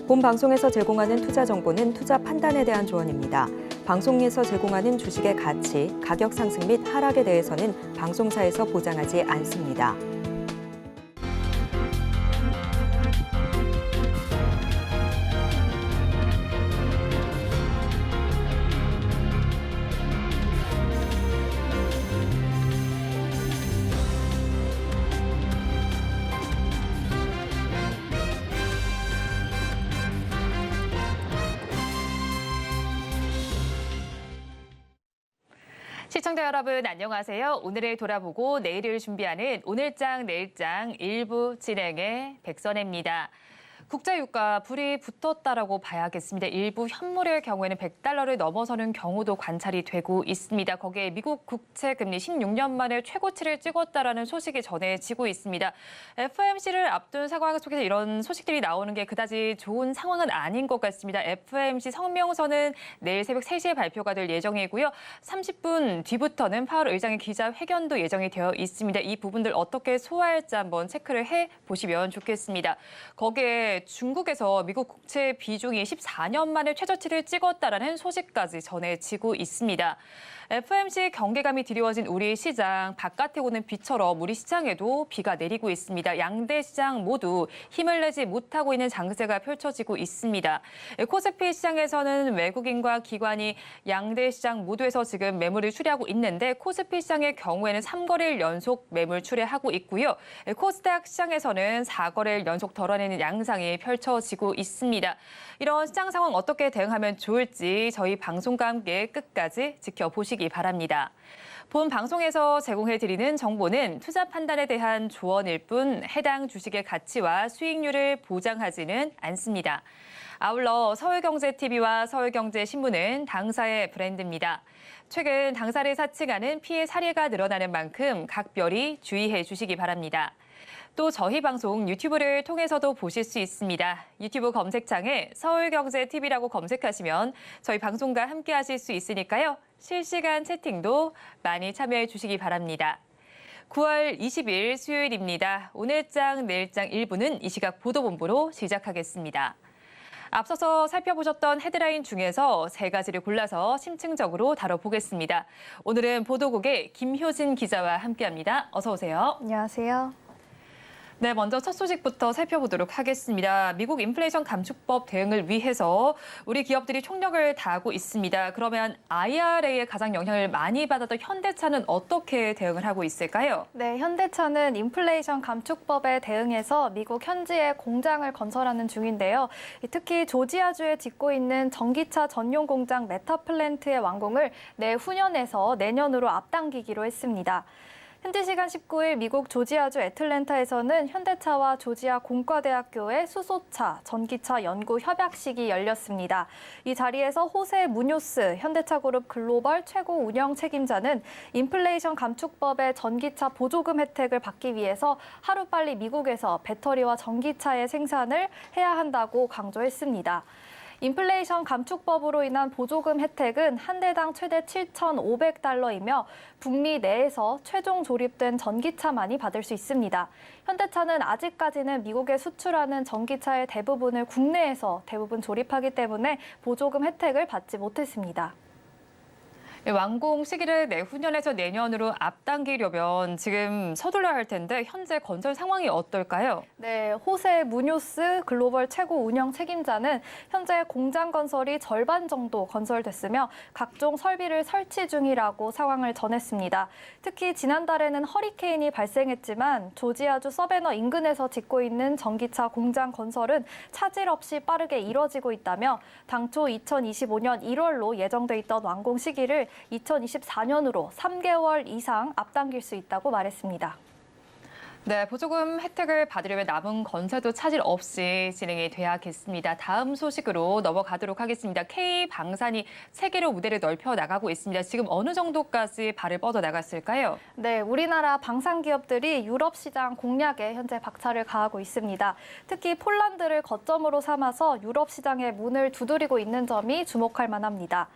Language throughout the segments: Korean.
본 방송에서 제공하는 투자 정보는 투자 판단에 대한 조언입니다. 방송에서 제공하는 주식의 가치, 가격 상승 및 하락에 대해서는 방송사에서 보장하지 않습니다. 시청자 여러분 안녕하세요. 오늘을 돌아보고 내일을 준비하는 오늘장 내일장 1부 진행의 백선혜입니다. 국제유가 불이 붙었다라고 봐야겠습니다. 일부 현물의 경우에는 100달러를 넘어서는 경우도 관찰이 되고 있습니다. 거기에 미국 국채 금리 16년 만에 최고치를 찍었다라는 소식이 전해지고 있습니다. FOMC를 앞둔 상황 속에서 이런 소식들이 나오는 게 그다지 좋은 상황은 아닌 것 같습니다. FOMC 성명서는 내일 새벽 3시에 발표가 될 예정이고요. 30분 뒤부터는 파월 의장의 기자회견도 예정이 되어 있습니다. 이 부분들 어떻게 소화할지 한번 체크를 해보시면 좋겠습니다. 거기에 중국에서 미국 국채 비중이 14년 만에 최저치를 찍었다라는 소식까지 전해지고 있습니다. FOMC 경계감이 드리워진 우리 시장, 바깥에 오는 비처럼 우리 시장에도 비가 내리고 있습니다. 양대 시장 모두 힘을 내지 못하고 있는 장세가 펼쳐지고 있습니다. 코스피 시장에서는 외국인과 기관이 양대 시장 모두에서 지금 매물을 출회하고 있는데 코스피 시장의 경우에는 3거래일 연속 매물 출회하고 있고요. 코스닥 시장에서는 4거래일 연속 덜어내는 양상이 펼쳐지고 있습니다. 이런 시장 상황 어떻게 대응하면 좋을지 저희 방송과 함께 끝까지 지켜보시기 바랍니다. 본 방송에서 제공해드리는 정보는 투자 판단에 대한 조언일 뿐 해당 주식의 가치와 수익률을 보장하지는 않습니다. 아울러 서울경제TV와 서울경제신문은 당사의 브랜드입니다. 최근 당사를 사칭하는 피해 사례가 늘어나는 만큼 각별히 주의해 주시기 바랍니다. 또 저희 방송 유튜브를 통해서도 보실 수 있습니다. 유튜브 검색창에 서울경제TV라고 검색하시면 저희 방송과 함께 하실 수 있으니까요. 실시간 채팅도 많이 참여해 주시기 바랍니다. 9월 20일 수요일입니다. 오늘장 내일장 1부는 이 시각 보도본부로 시작하겠습니다. 앞서서 살펴보셨던 헤드라인 중에서 3가지를 골라서 심층적으로 다뤄보겠습니다. 오늘은 보도국의 김효진 기자와 함께합니다. 어서 오세요. 안녕하세요. 네, 먼저 첫 소식부터 살펴보도록 하겠습니다. 미국 인플레이션 감축법 대응을 위해서 우리 기업들이 총력을 다하고 있습니다. 그러면 IRA에 가장 영향을 많이 받았던 현대차는 어떻게 대응을 하고 있을까요? 네, 현대차는 인플레이션 감축법에 대응해서 미국 현지에 공장을 건설하는 중인데요. 특히 조지아주에 짓고 있는 전기차 전용 공장 메타플랜트의 완공을 내후년에서 내년으로 앞당기기로 했습니다. 현지 시간 19일 미국 조지아주 애틀랜타에서는 현대차와 조지아 공과대학교의 수소차, 전기차 연구 협약식이 열렸습니다. 이 자리에서 호세 무뇨스 현대차그룹 글로벌 최고 운영 책임자는 인플레이션 감축법의 전기차 보조금 혜택을 받기 위해서 하루빨리 미국에서 배터리와 전기차의 생산을 해야 한다고 강조했습니다. 인플레이션 감축법으로 인한 보조금 혜택은 한 대당 최대 7,500달러이며 북미 내에서 최종 조립된 전기차만이 받을 수 있습니다. 현대차는 아직까지는 미국에 수출하는 전기차의 대부분을 국내에서 대부분 조립하기 때문에 보조금 혜택을 받지 못했습니다. 완공 시기를 내후년에서 내년으로 앞당기려면 지금 서둘러야 할 텐데 현재 건설 상황이 어떨까요? 네, 호세 무뇨스 글로벌 최고 운영 책임자는 현재 공장 건설이 절반 정도 건설됐으며 각종 설비를 설치 중이라고 상황을 전했습니다. 특히 지난달에는 허리케인이 발생했지만 조지아주 서베너 인근에서 짓고 있는 전기차 공장 건설은 차질 없이 빠르게 이뤄지고 있다며 당초 2025년 1월로 예정돼 있던 완공 시기를 2024년으로 3개월 이상 앞당길 수 있다고 말했습니다. 네, 보조금 혜택을 받으려면 남은 건설도 차질 없이 진행이 돼야겠습니다. 다음 소식으로 넘어가도록 하겠습니다. K방산이 세계로 무대를 넓혀 나가고 있습니다. 지금 어느 정도까지 발을 뻗어 나갔을까요? 네, 우리나라 방산 기업들이 유럽 시장 공략에 현재 박차를 가하고 있습니다. 특히 폴란드를 거점으로 삼아서 유럽 시장의 문을 두드리고 있는 점이 주목할 만합니다.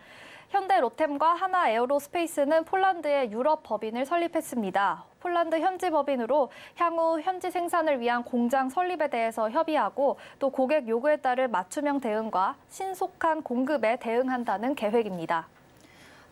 현대 로템과 하나 에어로스페이스는 폴란드에 유럽 법인을 설립했습니다. 폴란드 현지 법인으로 향후 현지 생산을 위한 공장 설립에 대해서 협의하고 또 고객 요구에 따른 맞춤형 대응과 신속한 공급에 대응한다는 계획입니다.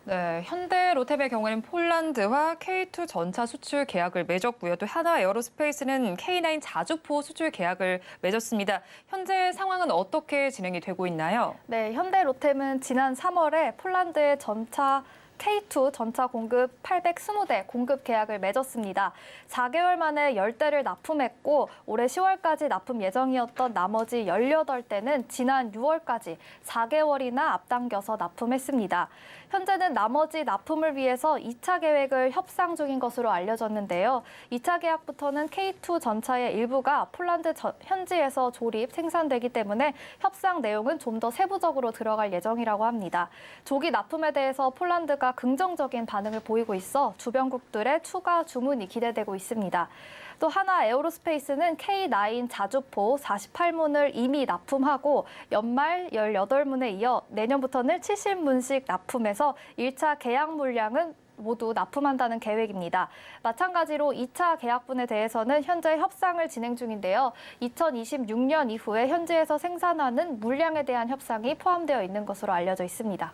네, 현대 로템의 경우에는 폴란드와 K2 전차 수출 계약을 맺었고요. 또 하나 에어로스페이스는 K9 자주포 수출 계약을 맺었습니다. 현재 상황은 어떻게 진행이 되고 있나요? 네, 현대 로템은 지난 3월에 폴란드의 전차 K2 전차 공급 820대 공급 계약을 맺었습니다. 4개월 만에 10대를 납품했고 올해 10월까지 납품 예정이었던 나머지 18대는 지난 6월까지 4개월이나 앞당겨서 납품했습니다. 현재는 나머지 납품을 위해서 2차 계획을 협상 중인 것으로 알려졌는데요. 2차 계약부터는 K2 전차의 일부가 폴란드 현지에서 조립, 생산되기 때문에 협상 내용은 좀 더 세부적으로 들어갈 예정이라고 합니다. 조기 납품에 대해서 폴란드가 긍정적인 반응을 보이고 있어 주변국들의 추가 주문이 기대되고 있습니다. 또 하나 에어로스페이스는 K9 자주포 48문을 이미 납품하고 연말 18문에 이어 내년부터는 70문씩 납품해서 1차 계약 물량은 모두 납품한다는 계획입니다. 마찬가지로 2차 계약분에 대해서는 현재 협상을 진행 중인데요. 2026년 이후에 현지에서 생산하는 물량에 대한 협상이 포함되어 있는 것으로 알려져 있습니다.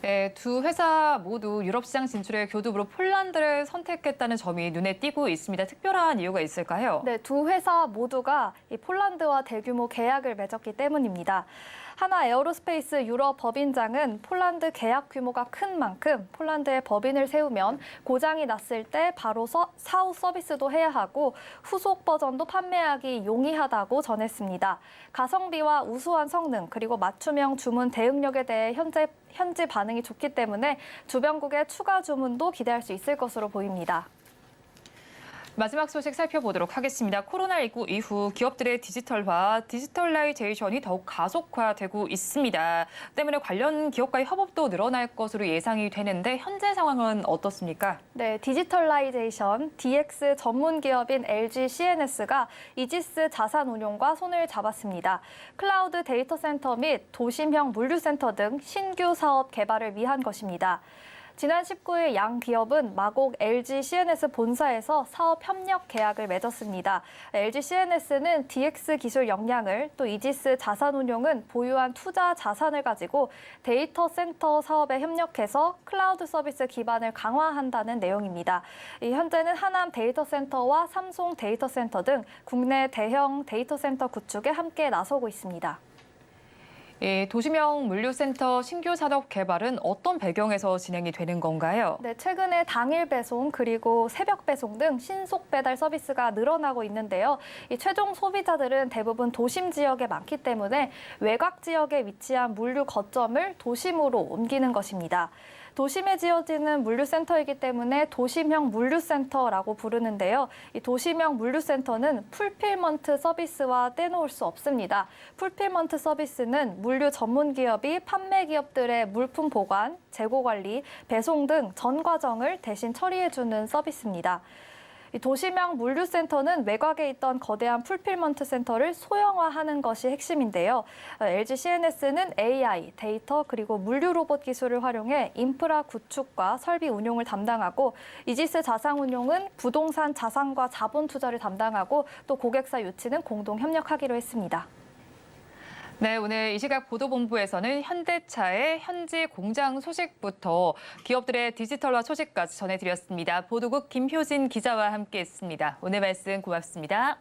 네, 두 회사 모두 유럽 시장 진출의 교두보로 폴란드를 선택했다는 점이 눈에 띄고 있습니다. 특별한 이유가 있을까요? 네, 두 회사 모두가 이 폴란드와 대규모 계약을 맺었기 때문입니다. 하나 에어로스페이스 유럽 법인장은 폴란드 계약 규모가 큰 만큼 폴란드에 법인을 세우면 고장이 났을 때 바로 사후 서비스도 해야 하고 후속 버전도 판매하기 용이하다고 전했습니다. 가성비와 우수한 성능 그리고 맞춤형 주문 대응력에 대해 현지 반응이 좋기 때문에 주변국의 추가 주문도 기대할 수 있을 것으로 보입니다. 마지막 소식 살펴보도록 하겠습니다. 코로나19 이후 기업들의 디지털화, 디지털라이제이션이 더욱 가속화되고 있습니다. 때문에 관련 기업과의 협업도 늘어날 것으로 예상이 되는데 현재 상황은 어떻습니까? 네, 디지털라이제이션, DX 전문 기업인 LG CNS가 이지스 자산 운용과 손을 잡았습니다. 클라우드 데이터 센터 및 도심형 물류센터 등 신규 사업 개발을 위한 것입니다. 지난 19일 양 기업은 마곡 LG CNS 본사에서 사업 협력 계약을 맺었습니다. LG CNS는 DX 기술 역량을 또 이지스 자산운용은 보유한 투자 자산을 가지고 데이터 센터 사업에 협력해서 클라우드 서비스 기반을 강화한다는 내용입니다. 현재는 하남 데이터 센터와 삼성 데이터 센터 등 국내 대형 데이터 센터 구축에 함께 나서고 있습니다. 예, 도시명 물류센터 신규 산업 개발은 어떤 배경에서 진행이 되는 건가요? 네, 최근에 당일 배송 그리고 새벽 배송 등 신속 배달 서비스가 늘어나고 있는데요. 이 최종 소비자들은 대부분 도심 지역에 많기 때문에 외곽 지역에 위치한 물류 거점을 도심으로 옮기는 것입니다. 도심에 지어지는 물류센터이기 때문에 도심형 물류센터라고 부르는데요. 이 도심형 물류센터는 풀필먼트 서비스와 떼놓을 수 없습니다. 풀필먼트 서비스는 물류 전문 기업이 판매 기업들의 물품 보관, 재고 관리, 배송 등 전 과정을 대신 처리해주는 서비스입니다. 도시명 물류센터는 외곽에 있던 거대한 풀필먼트 센터를 소형화하는 것이 핵심인데요. LG CNS는 AI, 데이터 그리고 물류 로봇 기술을 활용해 인프라 구축과 설비 운용을 담당하고 이지스 자산운용은 부동산 자산과 자본 투자를 담당하고 또 고객사 유치는 공동 협력하기로 했습니다. 네, 오늘 이 시각 보도본부에서는 현대차의 현지 공장 소식부터 기업들의 디지털화 소식까지 전해드렸습니다. 보도국 김효진 기자와 함께했습니다. 오늘 말씀 고맙습니다.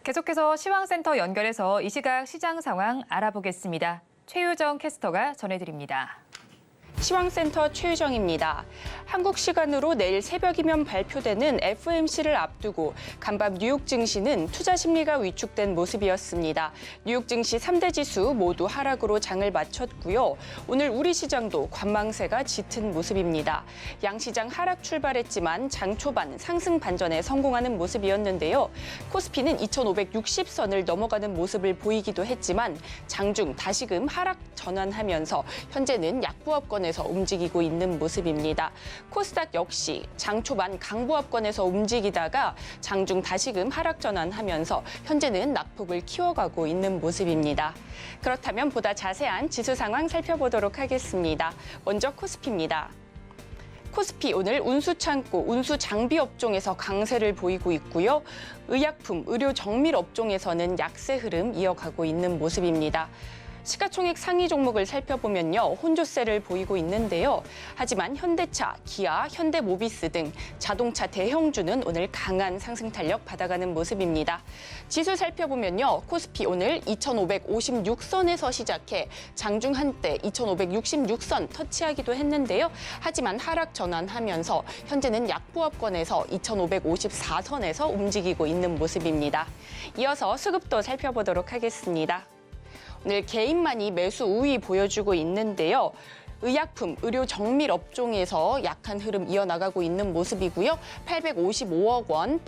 계속해서 시황센터 연결해서 이 시각 시장 상황 알아보겠습니다. 최유정 캐스터가 전해드립니다. 시황센터 최유정입니다. 한국 시간으로 내일 새벽이면 발표되는 FOMC를 앞두고 간밤 뉴욕 증시는 투자 심리가 위축된 모습이었습니다. 뉴욕 증시 3대 지수 모두 하락으로 장을 마쳤고요. 오늘 우리 시장도 관망세가 짙은 모습입니다. 양시장 하락 출발했지만 장 초반 상승 반전에 성공하는 모습이었는데요. 코스피는 2560선을 넘어가는 모습을 보이기도 했지만 장중 다시금 하락 전환하면서 현재는 약부합권을 하락권에서 움직이고 있는 모습입니다. 코스닥 역시 장 초반 강보합권에서 움직이다가 장중 다시금 하락 전환하면서 현재는 낙폭을 키워가고 있는 모습입니다. 그렇다면 보다 자세한 지수 상황 살펴보도록 하겠습니다. 먼저 코스피입니다. 코스피 오늘 운수창고, 운수장비 업종에서 강세를 보이고 있고요. 의약품, 의료 정밀 업종에서는 약세 흐름 이어가고 있는 모습입니다. 시가총액 상위 종목을 살펴보면요. 혼조세를 보이고 있는데요. 하지만 현대차, 기아, 현대모비스 등 자동차 대형주는 오늘 강한 상승 탄력 받아가는 모습입니다. 지수 살펴보면요. 코스피 오늘 2,556선에서 시작해 장중 한때 2,566선 터치하기도 했는데요. 하지만 하락 전환하면서 현재는 약보합권에서 2,554선에서 움직이고 있는 모습입니다. 이어서 수급도 살펴보도록 하겠습니다. 오늘 개인만이 매수 우위 보여주고 있는데요. 의약품, 의료 정밀 업종에서 약한 흐름 이어나가고 있는 모습이고요. 855억 원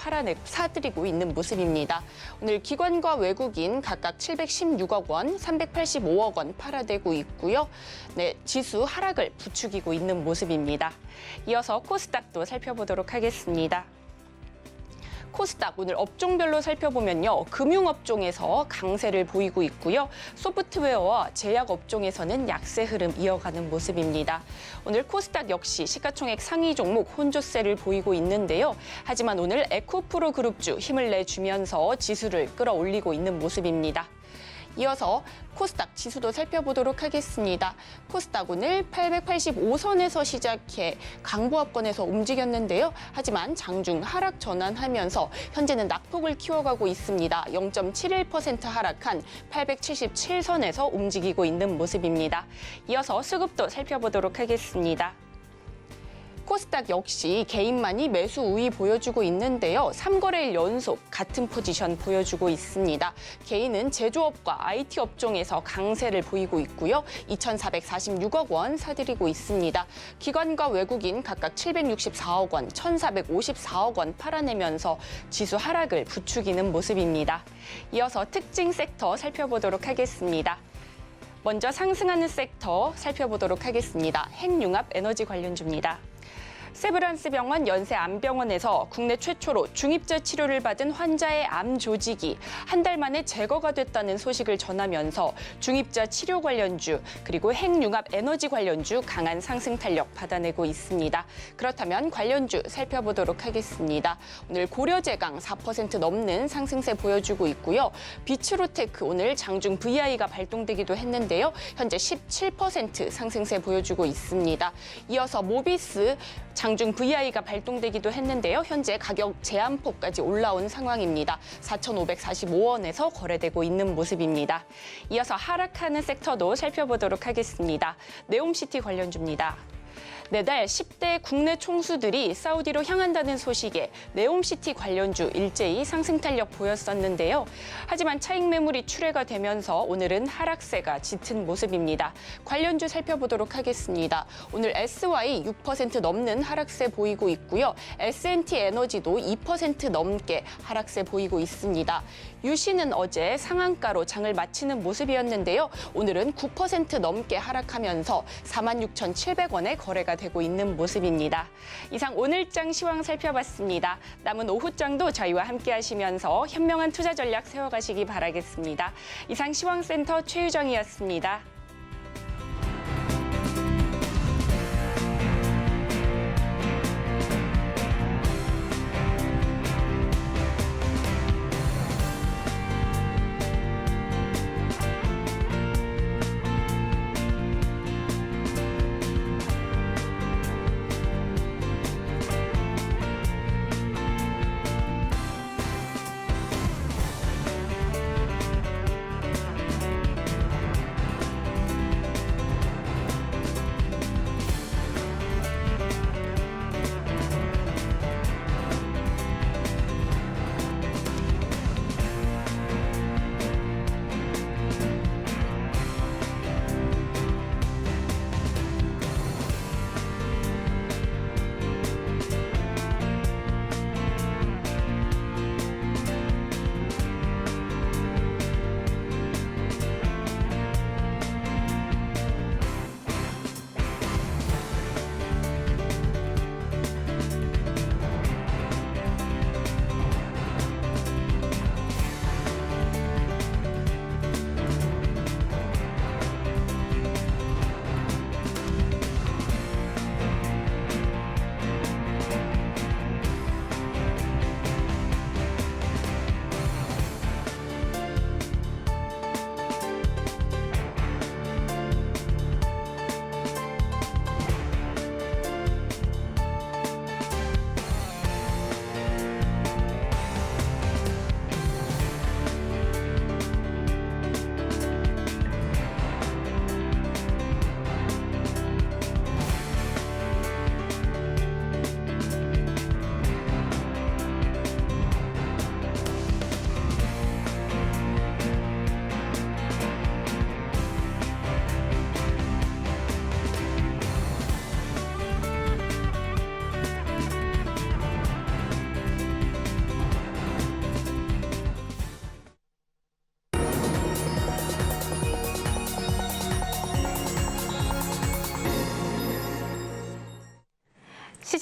사들이고 있는 모습입니다. 오늘 기관과 외국인 각각 716억 원, 385억 원 팔아대고 있고요. 네, 지수 하락을 부추기고 있는 모습입니다. 이어서 코스닥도 살펴보도록 하겠습니다. 코스닥 오늘 업종별로 살펴보면요. 금융업종에서 강세를 보이고 있고요. 소프트웨어와 제약 업종에서는 약세 흐름 이어가는 모습입니다. 오늘 코스닥 역시 시가총액 상위 종목 혼조세를 보이고 있는데요. 하지만 오늘 에코프로 그룹주 힘을 내주면서 지수를 끌어올리고 있는 모습입니다. 이어서 코스닥 지수도 살펴보도록 하겠습니다. 코스닥 오늘 885선에서 시작해 강보합권에서 움직였는데요. 하지만 장중 하락 전환하면서 현재는 낙폭을 키워가고 있습니다. 0.71% 하락한 877선에서 움직이고 있는 모습입니다. 이어서 수급도 살펴보도록 하겠습니다. 코스닥 역시 개인만이 매수 우위 보여주고 있는데요. 3거래일 연속 같은 포지션 보여주고 있습니다. 개인은 제조업과 IT 업종에서 강세를 보이고 있고요. 2,446억 원 사들이고 있습니다. 기관과 외국인 각각 764억 원, 1,454억 원 팔아내면서 지수 하락을 부추기는 모습입니다. 이어서 특징 섹터 살펴보도록 하겠습니다. 먼저 상승하는 섹터 살펴보도록 하겠습니다. 핵융합 에너지 관련주입니다. 세브란스 병원 연세암병원에서 국내 최초로 중입자 치료를 받은 환자의 암 조직이 한 달 만에 제거가 됐다는 소식을 전하면서 중입자 치료 관련주 그리고 핵융합 에너지 관련주 강한 상승 탄력 받아내고 있습니다. 그렇다면 관련주 살펴보도록 하겠습니다. 오늘 고려제강 4% 넘는 상승세 보여주고 있고요. 비츠로테크 오늘 장중 VI가 발동되기도 했는데요. 현재 17% 상승세 보여주고 있습니다. 이어서 모비스 장중 VI가 발동되기도 했는데요. 현재 가격 제한폭까지 올라온 상황입니다. 4,545원에서 거래되고 있는 모습입니다. 이어서 하락하는 섹터도 살펴보도록 하겠습니다. 네옴시티 관련주입니다. 내달 10대 국내 총수들이 사우디로 향한다는 소식에 네옴시티 관련주 일제히 상승 탄력 보였었는데요. 하지만 차익 매물이 출회가 되면서 오늘은 하락세가 짙은 모습입니다. 관련주 살펴보도록 하겠습니다. 오늘 SY 6% 넘는 하락세 보이고 있고요. S&T 에너지도 2% 넘게 하락세 보이고 있습니다. 유시는 어제 상한가로 장을 마치는 모습이었는데요. 오늘은 9% 넘게 하락하면서 46,700원에 거래가 되고 있는 모습입니다. 이상 오늘장 시황 살펴봤습니다. 남은 오후장도 저희와 함께 하시면서 현명한 투자 전략 세워가시기 바라겠습니다. 이상 시황센터 최유정이었습니다.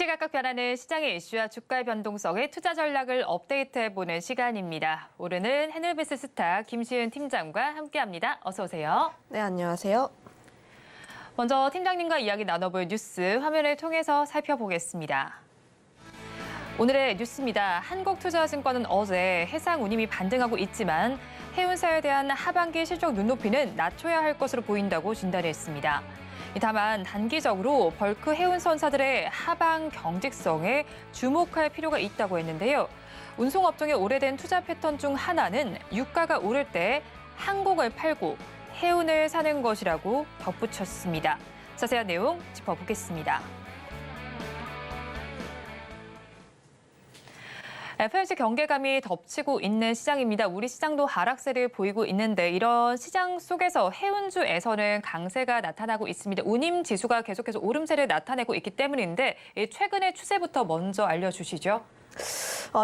시시각각 변하는 시장의 이슈와 주가의 변동성에 투자 전략을 업데이트해보는 시간입니다. 오늘은 해늘베스 스타 김시은 팀장과 함께합니다. 어서 오세요. 네, 안녕하세요. 먼저 팀장님과 이야기 나눠볼 뉴스 화면을 통해서 살펴보겠습니다. 오늘의 뉴스입니다. 한국투자증권은 어제 해상 운임이 반등하고 있지만 해운사에 대한 하반기 실적 눈높이는 낮춰야 할 것으로 보인다고 진단했습니다. 다만 단기적으로 벌크 해운선사들의 하방 경직성에 주목할 필요가 있다고 했는데요. 운송업종의 오래된 투자 패턴 중 하나는 유가가 오를 때 항공을 팔고 해운을 사는 것이라고 덧붙였습니다. 자세한 내용 짚어보겠습니다. FOMC 경계감이 덮치고 있는 시장입니다. 우리 시장도 하락세를 보이고 있는데 이런 시장 속에서 해운주에서는 강세가 나타나고 있습니다. 운임 지수가 계속해서 오름세를 나타내고 있기 때문인데 최근의 추세부터 먼저 알려주시죠.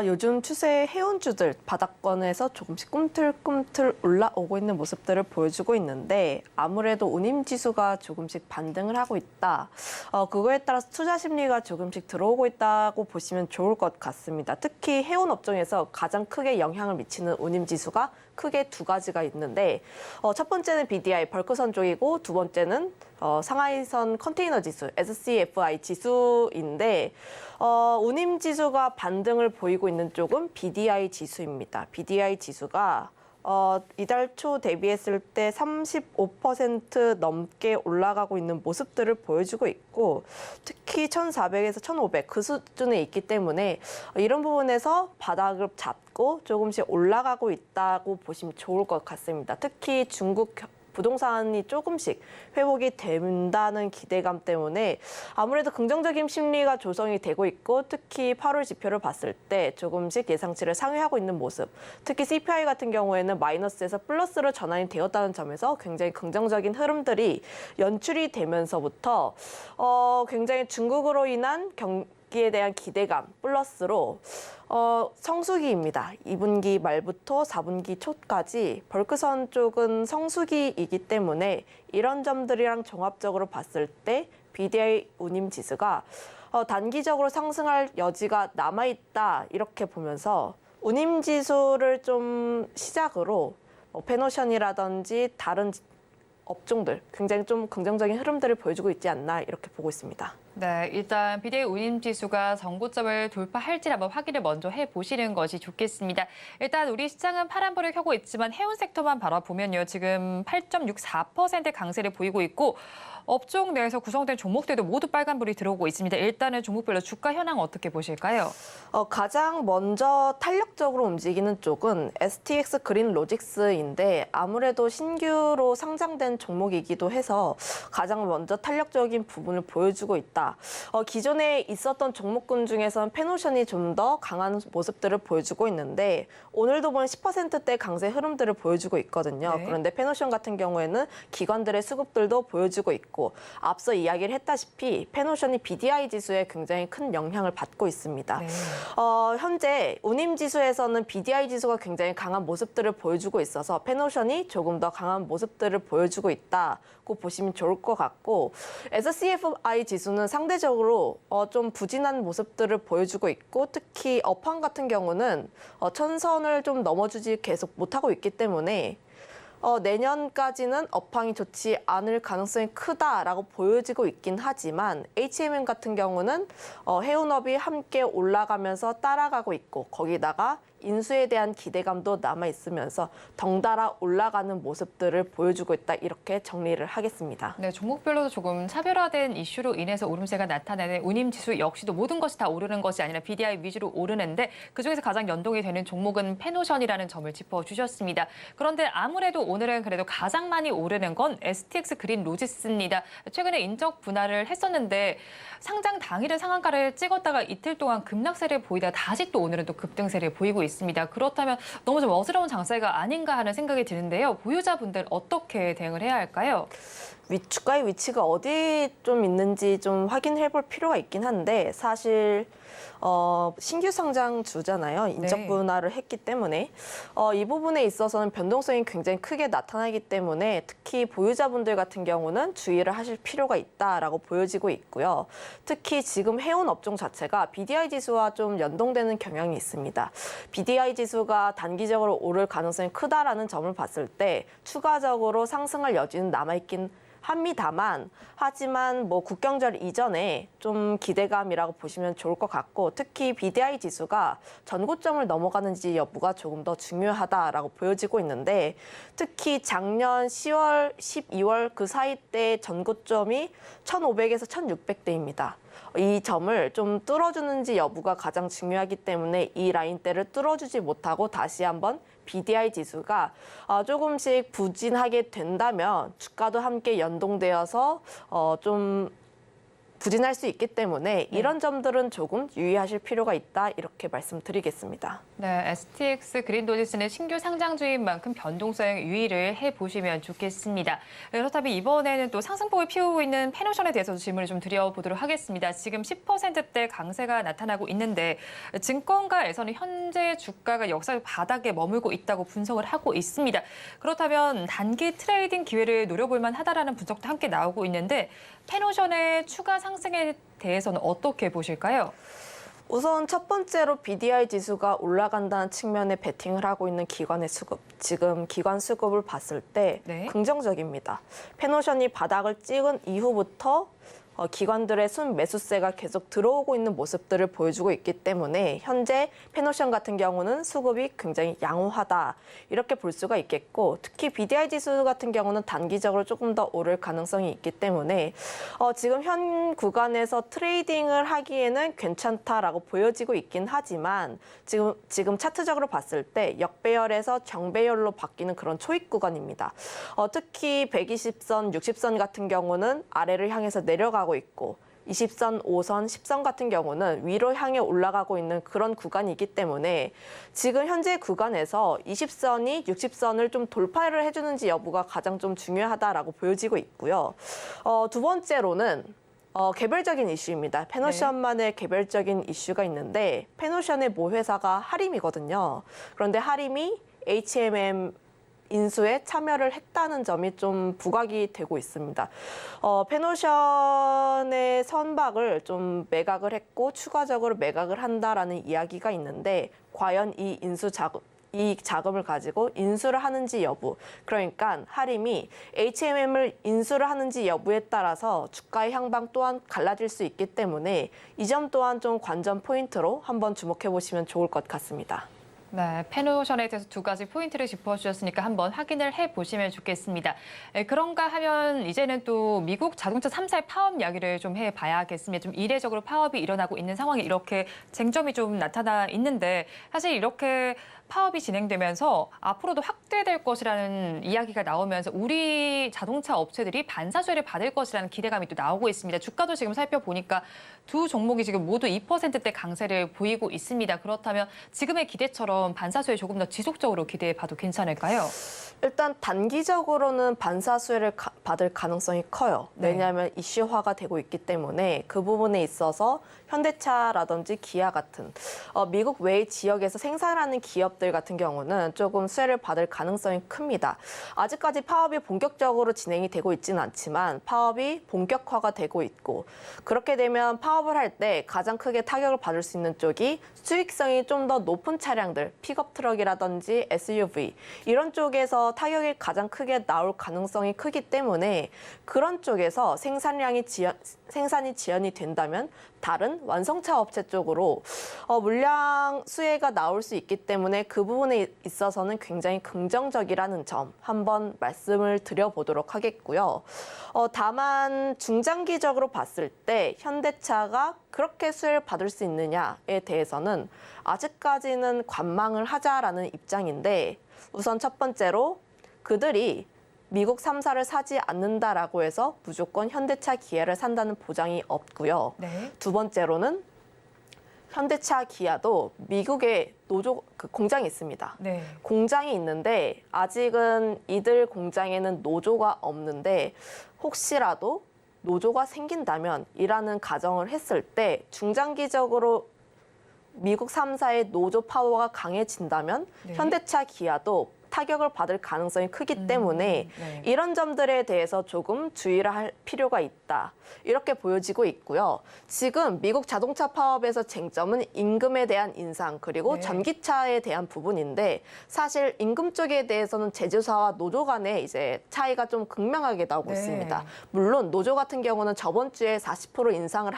요즘 추세 해운주들 바닥권에서 조금씩 꿈틀꿈틀 올라오고 있는 모습들을 보여주고 있는데 아무래도 운임지수가 조금씩 반등을 하고 있다. 그거에 따라서 투자 심리가 조금씩 들어오고 있다고 보시면 좋을 것 같습니다. 특히 해운 업종에서 가장 크게 영향을 미치는 운임지수가 크게 두 가지가 있는데 첫 번째는 BDI 벌크선 쪽이고 두 번째는 상하이선 컨테이너 지수 SCFI 지수인데 운임 지수가 반등을 보이고 있는 쪽은 BDI 지수입니다. BDI 지수가 이달 초 대비했을 때 35% 넘게 올라가고 있는 모습들을 보여주고 있고 특히 1,400에서 1,500 그 수준에 있기 때문에 이런 부분에서 바닥을 잡고 조금씩 올라가고 있다고 보시면 좋을 것 같습니다. 특히 중국 부동산이 조금씩 회복이 된다는 기대감 때문에 아무래도 긍정적인 심리가 조성이 되고 있고 특히 8월 지표를 봤을 때 조금씩 예상치를 상회하고 있는 모습. 특히 CPI 같은 경우에는 마이너스에서 플러스로 전환이 되었다는 점에서 굉장히 긍정적인 흐름들이 연출이 되면서부터 굉장히 중국으로 인한 경기에 대한 기대감 플러스로 성수기입니다. 2분기 말부터 4분기 초까지 벌크선 쪽은 성수기이기 때문에 이런 점들이랑 종합적으로 봤을 때 BDI 운임 지수가 단기적으로 상승할 여지가 남아있다 이렇게 보면서 운임 지수를 좀 시작으로 페노션이라든지 다른 업종들 굉장히 좀 긍정적인 흐름들을 보여주고 있지 않나 이렇게 보고 있습니다. 네, 일단 BDI 운임 지수가 전고점을 돌파할지 한번 확인을 먼저 해보시는 것이 좋겠습니다. 일단 우리 시장은 파란불을 켜고 있지만 해운 섹터만 바라보면요. 지금 8.64%의 강세를 보이고 있고 업종 내에서 구성된 종목들도 모두 빨간불이 들어오고 있습니다. 일단은 종목별로 주가 현황 어떻게 보실까요? 가장 먼저 탄력적으로 움직이는 쪽은 STX 그린 로직스인데 아무래도 신규로 상장된 종목이기도 해서 가장 먼저 탄력적인 부분을 보여주고 있다. 기존에 있었던 종목군 중에서는 페노션이 좀 더 강한 모습들을 보여주고 있는데 오늘도 보면 10%대 강세 흐름들을 보여주고 있거든요. 네. 그런데 페노션 같은 경우에는 기관들의 수급들도 보여주고 있고 앞서 이야기를 했다시피 페노션이 BDI 지수에 굉장히 큰 영향을 받고 있습니다. 네. 현재 운임 지수에서는 BDI 지수가 굉장히 강한 모습들을 보여주고 있어서 페노션이 조금 더 강한 모습들을 보여주고 있다고 보시면 좋을 것 같고 SCFI 지수는 상대적으로 좀 부진한 모습들을 보여주고 있고 특히 업황 같은 경우는 천선을 좀 넘어주지 계속 못하고 있기 때문에 내년까지는 업황이 좋지 않을 가능성이 크다라고 보여지고 있긴 하지만 HMM 같은 경우는 해운업이 함께 올라가면서 따라가고 있고 거기다가 인수에 대한 기대감도 남아있으면서 덩달아 올라가는 모습들을 보여주고 있다 이렇게 정리를 하겠습니다. 네, 종목별로도 조금 차별화된 이슈로 인해서 오름세가 나타나는 운임지수 역시도 모든 것이 다 오르는 것이 아니라 BDI 위주로 오르는데 그중에서 가장 연동이 되는 종목은 페노션이라는 점을 짚어주셨습니다. 그런데 아무래도 오늘은 그래도 가장 많이 오르는 건 STX 그린 로지스입니다. 최근에 인적 분할을 했었는데 상장 당일은 상한가를 찍었다가 이틀 동안 급락세를 보이다가 다시 또 오늘은 또 급등세를 보이고 있습니다. 그렇다면 너무 좀 어지러운 장세가 아닌가 하는 생각이 드는데요. 보유자분들 어떻게 대응을 해야 할까요? 주가의 위치가 어디 좀 있는지 좀 확인해 볼 필요가 있긴 한데 사실 신규 상장주잖아요. 인적 분할을 했기 때문에 이 부분에 있어서는 변동성이 굉장히 크게 나타나기 때문에 특히 보유자분들 같은 경우는 주의를 하실 필요가 있다라고 보여지고 있고요. 특히 지금 해운 업종 자체가 BDI 지수와 좀 연동되는 경향이 있습니다. BDI 지수가 단기적으로 오를 가능성이 크다라는 점을 봤을 때 추가적으로 상승할 여지는 남아있긴 합니다만, 하지만 뭐 국경절 이전에 좀 기대감이라고 보시면 좋을 것 같고, 특히 BDI 지수가 전고점을 넘어가는지 여부가 조금 더 중요하다라고 보여지고 있는데, 특히 작년 10월, 12월 그 사이 때 전고점이 1,500에서 1,600대입니다. 이 점을 좀 뚫어주는지 여부가 가장 중요하기 때문에 이 라인대를 뚫어주지 못하고 다시 한번 BDI 지수가 조금씩 부진하게 된다면 주가도 함께 연동되어서 좀 부진할 수 있기 때문에 이런 점들은 조금 유의하실 필요가 있다, 이렇게 말씀드리겠습니다. 네, STX 그린도지스는 신규 상장주인 만큼 변동성 유의를 해보시면 좋겠습니다. 그렇다면 이번에는 또 상승폭을 피우고 있는 페노션에 대해서도 질문을 좀 드려보도록 하겠습니다. 지금 10%대 강세가 나타나고 있는데 증권가에서는 현재 주가가 역사 바닥에 머물고 있다고 분석을 하고 있습니다. 그렇다면 단기 트레이딩 기회를 노려볼 만하다라는 분석도 함께 나오고 있는데 페노션의 추가 상승에 대해서는 어떻게 보실까요? 우선 첫 번째로 BDI 지수가 올라간다는 측면에 베팅을 하고 있는 기관의 수급, 지금 기관 수급을 봤을 때 긍정적입니다. 페노션이 바닥을 찍은 이후부터 기관들의 순매수세가 계속 들어오고 있는 모습들을 보여주고 있기 때문에 현재 페노션 같은 경우는 수급이 굉장히 양호하다, 이렇게 볼 수가 있겠고, 특히 BDI 지수 같은 경우는 단기적으로 조금 더 오를 가능성이 있기 때문에 지금 현 구간에서 트레이딩을 하기에는 괜찮다라고 보여지고 있긴 하지만 지금 차트적으로 봤을 때 역배열에서 정배열로 바뀌는 그런 초입 구간입니다. 특히 120선, 60선 같은 경우는 아래를 향해서 내려가고 있고 20선, 5선, 10선 같은 경우는 위로 향해 올라가고 있는 그런 구간이기 때문에 지금 현재 구간에서 20선이 60선을 좀 돌파를 해주는지 여부가 가장 좀 중요하다라고 보여지고 있고요. 두 번째로는 개별적인 이슈입니다. 페노션만의 개별적인 이슈가 있는데 페노션의 모 회사가 하림이거든요. 그런데 하림이 HMM 인수에 참여를 했다는 점이 좀 부각이 되고 있습니다. 페노션의 선박을 좀 매각을 했고 추가적으로 매각을 한다라는 이야기가 있는데 과연 이 자금을 가지고 인수를 하는지 여부, 그러니까 하림이 HMM을 인수를 하는지 여부에 따라서 주가의 향방 또한 갈라질 수 있기 때문에 이 점 또한 좀 관전 포인트로 한번 주목해 보시면 좋을 것 같습니다. 네, 페노션에 대해서 두 가지 포인트를 짚어주셨으니까 한번 확인을 해보시면 좋겠습니다. 그런가 하면 이제는 또 미국 자동차 3사의 파업 이야기를 좀 해봐야겠습니다. 좀 이례적으로 파업이 일어나고 있는 상황에 이렇게 쟁점이 좀 나타나 있는데 사실 이렇게 파업이 진행되면서 앞으로도 확대될 것이라는 이야기가 나오면서 우리 자동차 업체들이 반사수혜를 받을 것이라는 기대감이 또 나오고 있습니다. 주가도 지금 살펴보니까 두 종목이 지금 모두 2%대 강세를 보이고 있습니다. 그렇다면 지금의 기대처럼 반사수혜 조금 더 지속적으로 기대해봐도 괜찮을까요? 일단 단기적으로는 반사수혜를 받을 가능성이 커요. 왜냐하면 이슈화가 되고 있기 때문에 그 부분에 있어서 현대차라든지 기아 같은 미국 외 지역에서 생산하는 기업들 같은 경우는 조금 수혜를 받을 가능성이 큽니다. 아직까지 파업이 본격적으로 진행이 되고 있지는 않지만 파업이 본격화가 되고 있고, 그렇게 되면 파업을 할 때 가장 크게 타격을 받을 수 있는 쪽이 수익성이 좀 더 높은 차량들, 픽업 트럭이라든지 SUV 이런 쪽에서 타격이 가장 크게 나올 가능성이 크기 때문에 그런 쪽에서 생산이 지연이 된다면 다른 완성차 업체 쪽으로 물량 수혜가 나올 수 있기 때문에 그 부분에 있어서는 굉장히 긍정적이라는 점 한번 말씀을 드려보도록 하겠고요. 다만 중장기적으로 봤을 때 현대차가 그렇게 수혜를 받을 수 있느냐에 대해서는 아직까지는 관망을 하자라는 입장인데, 우선 첫 번째로 그들이 미국 3사를 사지 않는다라고 해서 무조건 현대차 기아를 산다는 보장이 없고요. 두 번째로는 현대차 기아도 미국에 공장이 있습니다. 공장이 있는데 아직은 이들 공장에는 노조가 없는데 혹시라도 노조가 생긴다면 이라는 가정을 했을 때 중장기적으로 미국 3사의 노조 파워가 강해진다면 네. 현대차, 기아도 타격을 받을 가능성이 크기 때문에 네. 이런 점들에 대해서 조금 주의를 할 필요가 있다. 이렇게 보여지고 있고요. 지금 미국 자동차 파업에서 쟁점은 임금에 대한 인상 그리고 네. 전기차에 대한 부분인데 사실 임금 쪽에 대해서는 제조사와 노조 간의 이제 차이가 좀 극명하게 나오고 네. 있습니다. 물론 노조 같은 경우는 저번 주에 40% 인상을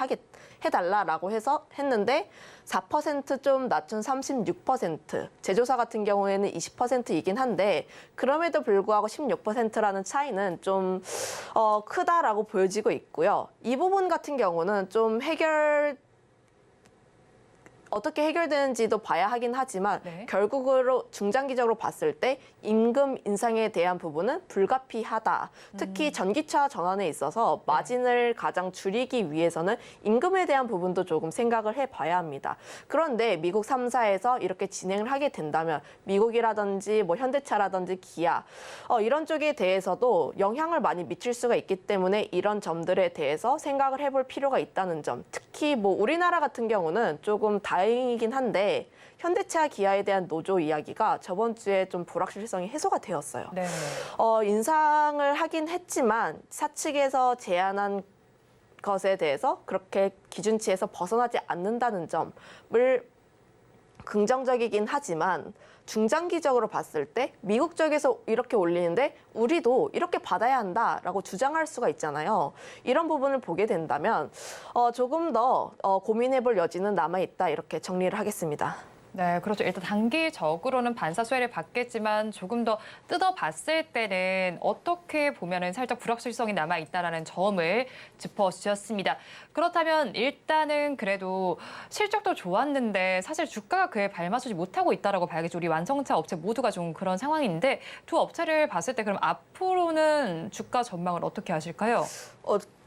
해달라라고 해서 했는데 4%좀 낮춘 36%, 제조사 같은 경우에는 20%이긴 한데 그럼에도 불구하고 16%라는 차이는 좀 크다라고 보여지고 있고요. 이 부분 같은 경우는 좀 어떻게 해결되는지도 봐야 하긴 하지만 네. 결국으로 중장기적으로 봤을 때 임금 인상에 대한 부분은 불가피하다. 특히 전기차 전환에 있어서 마진을 가장 줄이기 위해서는 임금에 대한 부분도 조금 생각을 해봐야 합니다. 그런데 미국 3사에서 이렇게 진행을 하게 된다면 미국이라든지 뭐 현대차라든지 기아 이런 쪽에 대해서도 영향을 많이 미칠 수가 있기 때문에 이런 점들에 대해서 생각을 해볼 필요가 있다는 점. 특히 뭐 우리나라 같은 경우는 조금 다행이긴 한데 현대차, 기아에 대한 노조 이야기가 저번 주에 좀 불확실성이 해소가 되었어요. 네. 인상을 하긴 했지만 사측에서 제안한 것에 대해서 그렇게 기준치에서 벗어나지 않는다는 점을 긍정적이긴 하지만 중장기적으로 봤을 때 미국 쪽에서 이렇게 올리는데 우리도 이렇게 받아야 한다라고 주장할 수가 있잖아요. 이런 부분을 보게 된다면 조금 더 고민해볼 여지는 남아있다 이렇게 정리를 하겠습니다. 네, 그렇죠. 일단 단기적으로는 반사 수혜를 받겠지만 조금 더 뜯어봤을 때는 어떻게 보면은 살짝 불확실성이 남아있다라는 점을 짚어주셨습니다. 그렇다면 일단은 그래도 실적도 좋았는데 사실 주가가 그에 발맞추지 못하고 있다라고 봐야겠죠. 우리 완성차 업체 모두가 좀 그런 상황인데 두 업체를 봤을 때 그럼 앞으로는 주가 전망을 어떻게 하실까요?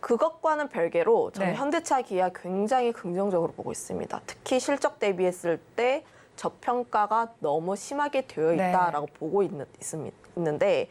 그것과는 별개로 저는 네. 현대차, 기아 굉장히 긍정적으로 보고 있습니다. 특히 실적 대비했을 때 저평가가 너무 심하게 되어 있다라고 보고 있는데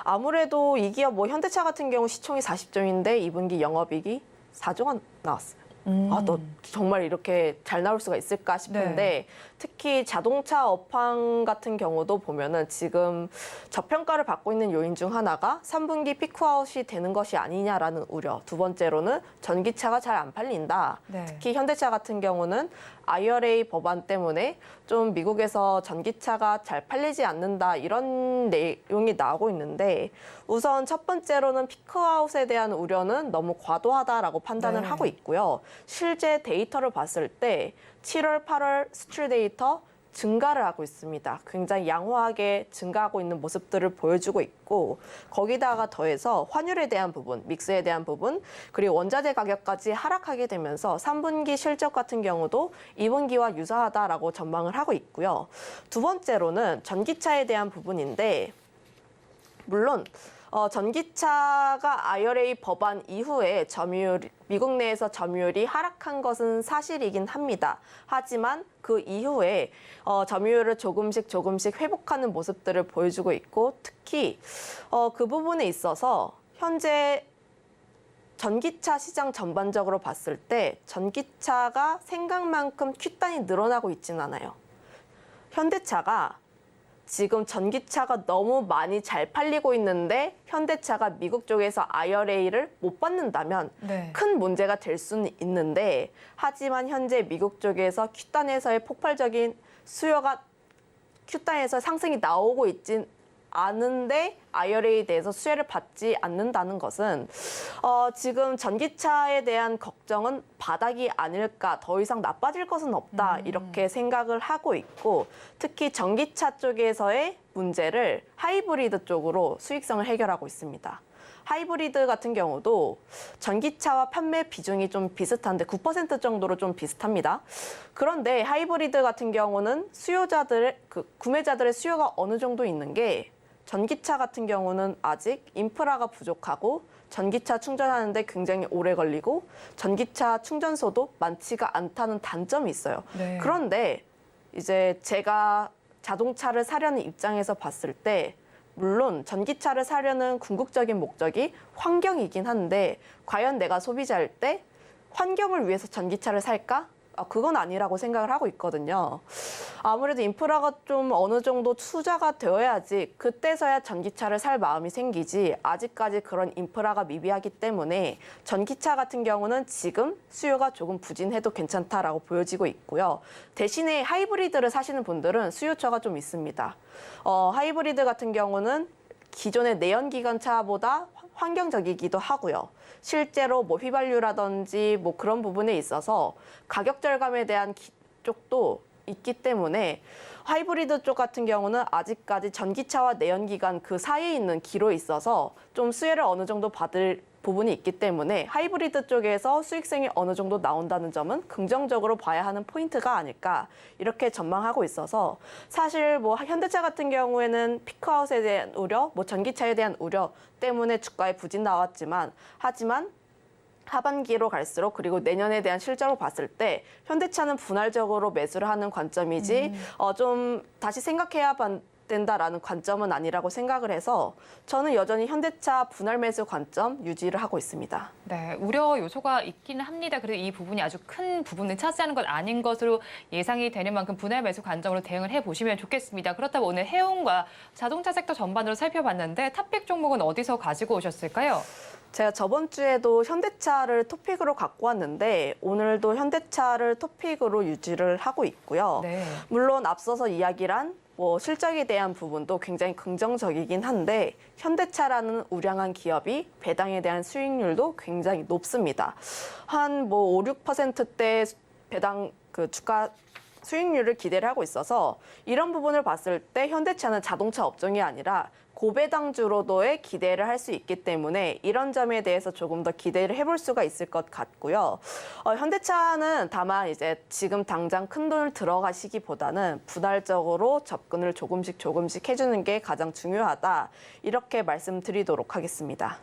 아무래도 이 기업 뭐 현대차 같은 경우 시총이 40조인데 2분기 영업이익이 4조가 나왔어요. 너 정말 이렇게 잘 나올 수가 있을까 싶은데 네. 특히 자동차 업황 같은 경우도 보면은 지금 저평가를 받고 있는 요인 중 하나가 3분기 피크아웃이 되는 것이 아니냐라는 우려. 두 번째로는 전기차가 잘 안 팔린다. 네. 특히 현대차 같은 경우는 IRA 법안 때문에 좀 미국에서 전기차가 잘 팔리지 않는다 이런 내용이 나오고 있는데 우선 첫 번째로는 피크아웃에 대한 우려는 너무 과도하다라고 판단을 네. 하고 있고요. 실제 데이터를 봤을 때 7월, 8월 수출 데이터 증가를 하고 있습니다. 굉장히 양호하게 증가하고 있는 모습들을 보여주고 있고 거기다가 더해서 환율에 대한 부분, 믹스에 대한 부분, 그리고 원자재 가격까지 하락하게 되면서 3분기 실적 같은 경우도 2분기와 유사하다라고 전망을 하고 있고요. 두 번째로는 전기차에 대한 부분인데 물론 전기차가 IRA 법안 이후에 미국 내에서 점유율이 하락한 것은 사실이긴 합니다. 하지만 그 이후에 점유율을 조금씩 회복하는 모습들을 보여주고 있고 특히 그 부분에 있어서 현재 전기차 시장 전반적으로 봤을 때 전기차가 생각만큼 큐단이 늘어나고 있지는 않아요. 현대차가 지금 전기차가 너무 많이 잘 팔리고 있는데 현대차가 미국 쪽에서 IRA를 못 받는다면 네. 큰 문제가 될 수는 있는데 하지만 현재 미국 쪽에서 큐단에서의 폭발적인 수요가 큐단에서 상승이 나오고 있진 않은데 IRA에 대해서 수혜를 받지 않는다는 것은 지금 전기차에 대한 걱정은 바닥이 아닐까, 더 이상 나빠질 것은 없다 이렇게 생각을 하고 있고 특히 전기차 쪽에서의 문제를 하이브리드 쪽으로 수익성을 해결하고 있습니다. 하이브리드 같은 경우도 전기차와 판매 비중이 좀 비슷한데 9% 정도로 좀 비슷합니다. 그런데 하이브리드 같은 경우는 구매자들의 수요가 어느 정도 있는 게 전기차 같은 경우는 아직 인프라가 부족하고 전기차 충전하는데 굉장히 오래 걸리고 전기차 충전소도 많지가 않다는 단점이 있어요. 네. 그런데 이제 제가 자동차를 사려는 입장에서 봤을 때 물론 전기차를 사려는 궁극적인 목적이 환경이긴 한데 과연 내가 소비자일 때 환경을 위해서 전기차를 살까? 그건 아니라고 생각을 하고 있거든요. 아무래도 인프라가 좀 어느 정도 투자가 되어야지 그때서야 전기차를 살 마음이 생기지 아직까지 그런 인프라가 미비하기 때문에 전기차 같은 경우는 지금 수요가 조금 부진해도 괜찮다라고 보여지고 있고요. 대신에 하이브리드를 사시는 분들은 수요처가 좀 있습니다. 하이브리드 같은 경우는 기존의 내연기관차보다 환경적이기도 하고요. 실제로 뭐 휘발유라든지 뭐 그런 부분에 있어서 가격 절감에 대한 쪽도 있기 때문에 하이브리드 쪽 같은 경우는 아직까지 전기차와 내연기관 그 사이에 있는 기로에 있어서 좀 수혜를 어느 정도 받을 부분이 있기 때문에 하이브리드 쪽에서 수익성이 어느 정도 나온다는 점은 긍정적으로 봐야 하는 포인트가 아닐까 이렇게 전망하고 있어서 사실 뭐 현대차 같은 경우에는 피크아웃에 대한 우려, 뭐 전기차에 대한 우려 때문에 주가에 부진 나왔지만 하지만 하반기로 갈수록 그리고 내년에 대한 실적을 봤을 때 현대차는 분할적으로 매수를 하는 관점이지 좀 다시 생각해야 된다라는 관점은 아니라고 생각을 해서 저는 여전히 현대차 분할 매수 관점 유지를 하고 있습니다. 네, 우려 요소가 있기는 합니다. 그리고 이 부분이 아주 큰 부분을 차지하는 것 아닌 것으로 예상이 되는 만큼 분할 매수 관점으로 대응을 해보시면 좋겠습니다. 그렇다면 오늘 해운과 자동차 섹터 전반으로 살펴봤는데 탑픽 종목은 어디서 가지고 오셨을까요? 제가 저번 주에도 현대차를 토픽으로 갖고 왔는데 오늘도 현대차를 토픽으로 유지를 하고 있고요. 네. 물론 앞서서 이야기란 뭐 실적에 대한 부분도 굉장히 긍정적이긴 한데 현대차라는 우량한 기업이 배당에 대한 수익률도 굉장히 높습니다. 한 뭐 5, 6%대 배당 그 주가 수익률을 기대를 하고 있어서 이런 부분을 봤을 때 현대차는 자동차 업종이 아니라 고배당주로도의 기대를 할 수 있기 때문에 이런 점에 대해서 조금 더 기대를 해볼 수가 있을 것 같고요. 현대차는 다만 이제 지금 당장 큰 돈을 들어가시기보다는 분할적으로 접근을 조금씩 해주는 게 가장 중요하다. 이렇게 말씀드리도록 하겠습니다.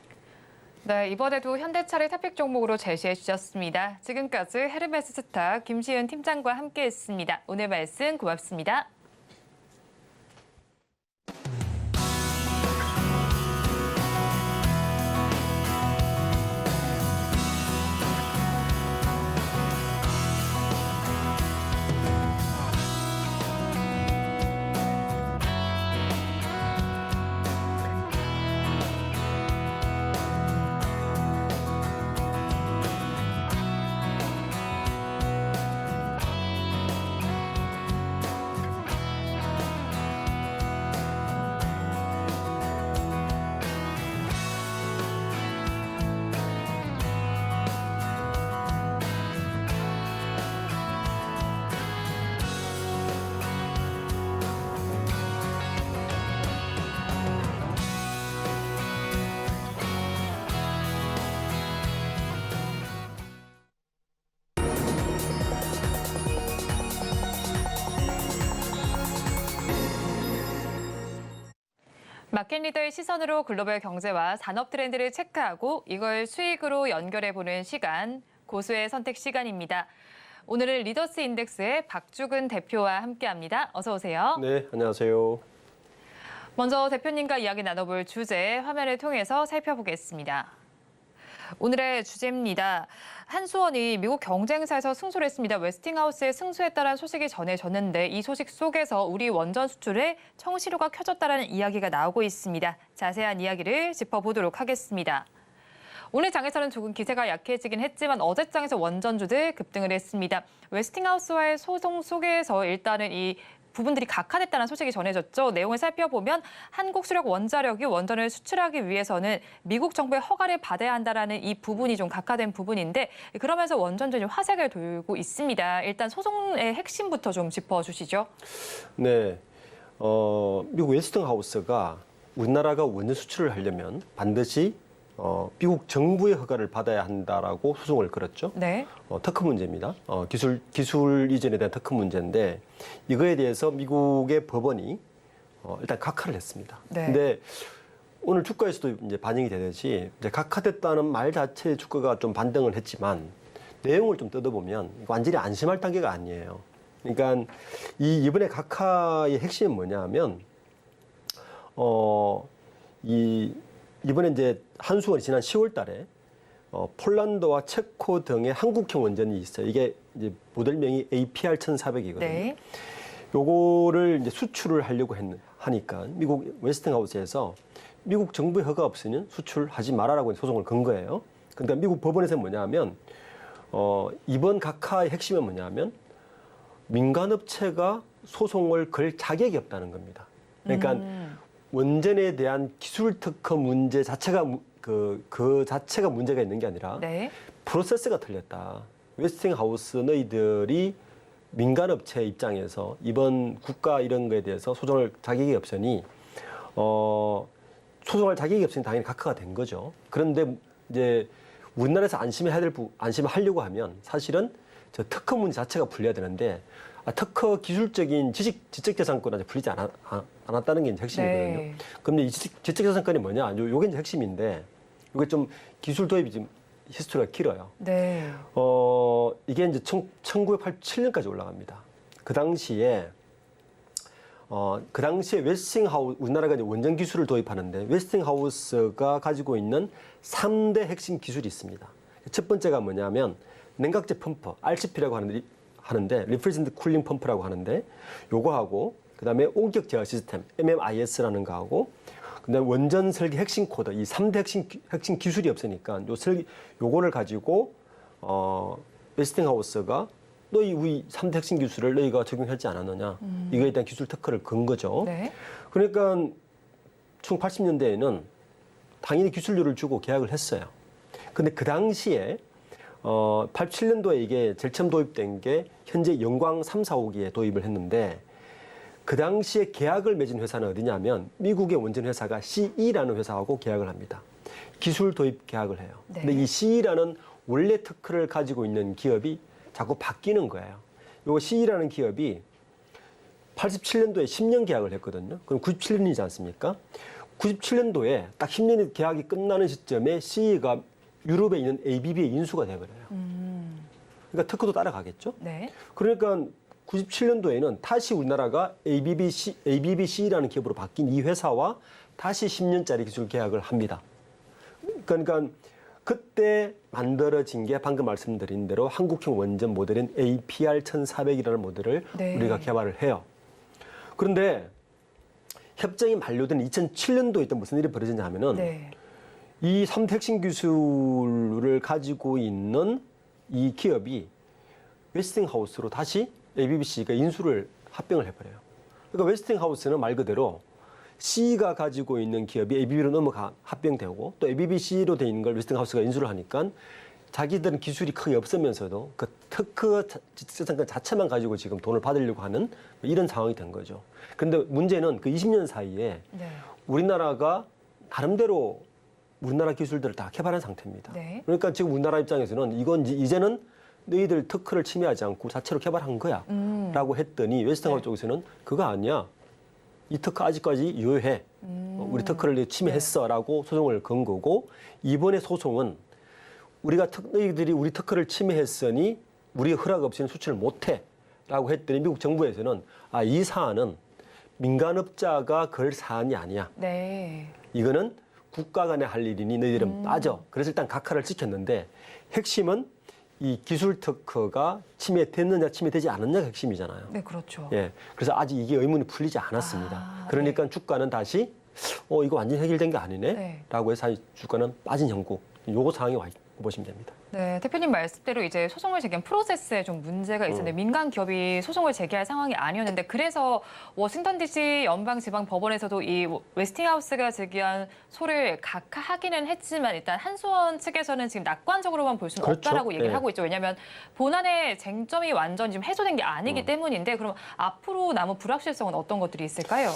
네, 이번에도 현대차를 탑픽 종목으로 제시해 주셨습니다. 지금까지 헤르메스 스타 김시은 팀장과 함께했습니다. 오늘 말씀 고맙습니다. 마켓 리더의 시선으로 글로벌 경제와 산업 트렌드를 체크하고 이걸 수익으로 연결해보는 시간, 고수의 선택 시간입니다. 오늘은 리더스 인덱스의 박주근 대표와 함께합니다. 어서 오세요. 네, 안녕하세요. 먼저 대표님과 이야기 나눠볼 주제 화면을 통해서 살펴보겠습니다. 오늘의 주제입니다. 한수원이 미국 경쟁사에서 승소를 했습니다. 웨스팅하우스의 승소에 따른 소식이 전해졌는데 이 소식 속에서 우리 원전 수출에 청시료가 켜졌다는 이야기가 나오고 있습니다. 자세한 이야기를 짚어보도록 하겠습니다. 오늘 장에서는 조금 기세가 약해지긴 했지만 어제장에서 원전주들 급등을 했습니다. 웨스팅하우스와의 소송 속에서 일단은 이 부분들이 각하됐다는 소식이 전해졌죠. 내용을 살펴보면 한국수력 원자력이 원전을 수출하기 위해서는 미국 정부의 허가를 받아야 한다는 이 부분이 좀 각하된 부분인데 그러면서 원전전이 화색을 돌고 있습니다. 일단 소송의 핵심부터 좀 짚어주시죠. 네, 미국 웨스팅하우스가 우리나라가 원전 수출을 하려면 반드시 미국 정부의 허가를 받아야 한다라고 소송을 걸었죠. 네. 특허 문제입니다. 기술 이전에 대한 특허 문제인데 이거에 대해서 미국의 법원이 일단 각하를 했습니다. 네. 근데 오늘 주가에서도 이제 반영이 되듯이 이제 각하됐다는 말 자체의 주가가 좀 반등을 했지만 내용을 좀 뜯어보면 완전히 안심할 단계가 아니에요. 그러니까 이번에 각하의 핵심은 뭐냐면 이번에 이제 한수원이 지난 10월 달에 폴란드와 체코 등의 한국형 원전이 있어요. 이게 이제 모델명이 APR 1400이거든요. 네. 요거를 이제 수출을 하려고 하니까 미국 웨스팅하우스에서 미국 정부의 허가 없으면 수출하지 말아라고 소송을 건 거예요. 그러니까 미국 법원에서 뭐냐면 이번 각하의 핵심은 뭐냐면 민간업체가 소송을 걸 자격이 없다는 겁니다. 그러니까 원전에 대한 기술 특허 문제 자체가 그 자체가 문제가 있는 게 아니라 네. 프로세스가 틀렸다. 웨스팅하우스 너희들이 민간업체 입장에서 이번 국가 이런 거에 대해서 소송할 자격이 없으니 소송할 자격이 없으니 당연히 각하가 된 거죠. 그런데 이제 우리나라에서 안심하려고 하면 사실은 저 특허 문제 자체가 풀려야 되는데 특허 기술적인 지적재산권은 아직 풀리지 않았다는 게 이제 핵심이거든요. 네. 그런데 이 지적재산권이 뭐냐? 요게 이제 핵심인데 이게 좀 기술 도입이 좀 히스토리가 길어요. 네. 이게 이제 1987년까지 올라갑니다. 그 당시에 웨스팅하우스, 우리나라가 이제 원전 기술을 도입하는데 웨스팅하우스가 가지고 있는 3대 핵심 기술이 있습니다. 첫 번째가 뭐냐면 냉각제 펌프, RCP라고 하는데 리프리전트 쿨링 펌프라고 하는데 요거하고 그다음에 온격 제어 시스템 MMIS라는 거하고 그다음에 원전 설계 핵심 코드 이 3대 핵심 기술이 없으니까 요거를 가지고 웨스팅하우스가 너희 우리 3대 핵심 기술을 너희가 적용하지 않았느냐. 이거에 대한 기술 특허를 건 거죠. 네. 그러니까 1980년대에는 당연히 기술료를 주고 계약을 했어요. 근데 그 당시에 87년도에 이게 제일 처음 도입된 게 현재 영광 3, 4호기에 도입을 했는데 그 당시에 계약을 맺은 회사는 어디냐면 미국의 원전 회사가 CE라는 회사하고 계약을 합니다. 기술 도입 계약을 해요. 네. 근데 이 CE라는 원래 특허를 가지고 있는 기업이 자꾸 바뀌는 거예요. 요 CE라는 기업이 87년도에 10년 계약을 했거든요. 그럼 97년이지 않습니까? 97년도에 딱 10년의 계약이 끝나는 시점에 CE가 유럽에 있는 ABB에 인수가 돼버려요. 그러니까 특허도 따라가겠죠. 네. 그러니까 97년도에는 다시 우리나라가 ABBC라는 기업으로 바뀐 이 회사와 다시 10년짜리 기술 계약을 합니다. 그러니까 그때 만들어진 게 방금 말씀드린 대로 한국형 원전 모델인 APR 1400이라는 모델을 네. 우리가 개발을 해요. 그런데 협정이 만료된 2007년도에 또 무슨 일이 벌어지냐 하면은 네. 이 3대 핵심 기술을 가지고 있는 이 기업이 웨스팅하우스로 다시 ABBC가 인수를 합병을 해버려요. 그러니까 웨스팅하우스는 말 그대로 C가 가지고 있는 기업이 ABB로 합병되고 또 ABBC로 돼 있는 걸 웨스팅하우스가 인수를 하니까 자기들은 기술이 크게 없으면서도 그 특허 지적재산권 자체만 가지고 지금 돈을 받으려고 하는 이런 상황이 된 거죠. 그런데 문제는 그 20년 사이에 네. 우리나라가 나름대로 우리나라 기술들을 다 개발한 상태입니다. 네. 그러니까 지금 우리나라 입장에서는 이건 이제는 너희들 특허를 침해하지 않고 자체로 개발한 거야 라고 했더니 웨스팅하우스 네. 쪽에서는 그거 아니야. 이 특허 아직까지 유효해. 우리 특허를 침해했어 라고 소송을 건 거고 이번에 소송은 너희들이 우리 특허를 침해했으니 우리 허락 없이는 수출을 못해 라고 했더니 미국 정부에서는 이 사안은 민간업자가 걸 사안이 아니야. 네. 이거는 국가 간에 할 일이니 너희들은 빠져. 그래서 일단 각하를 지켰는데 핵심은 이 기술 특허가 침해됐느냐 침해되지 않았냐가 핵심이잖아요. 네, 그렇죠. 예, 그래서 아직 이게 의문이 풀리지 않았습니다. 그러니까 주가는 다시 이거 완전히 해결된 게 아니네 네. 라고 해서 주가는 빠진 형국. 요거 상황이 와 있고 보시면 됩니다. 네, 대표님 말씀대로 이제 소송을 제기한 프로세스에 좀 문제가 있었는데 민간 기업이 소송을 제기할 상황이 아니었는데 그래서 워싱턴 DC 연방지방법원에서도 이 웨스팅하우스가 제기한 소를 각하하기는 했지만 일단 한수원 측에서는 지금 낙관적으로만 볼 수는 그렇죠. 없다라고 얘기를 네. 하고 있죠. 왜냐하면 본안의 쟁점이 완전 지금 해소된 게 아니기 때문인데 그럼 앞으로 남은 불확실성은 어떤 것들이 있을까요?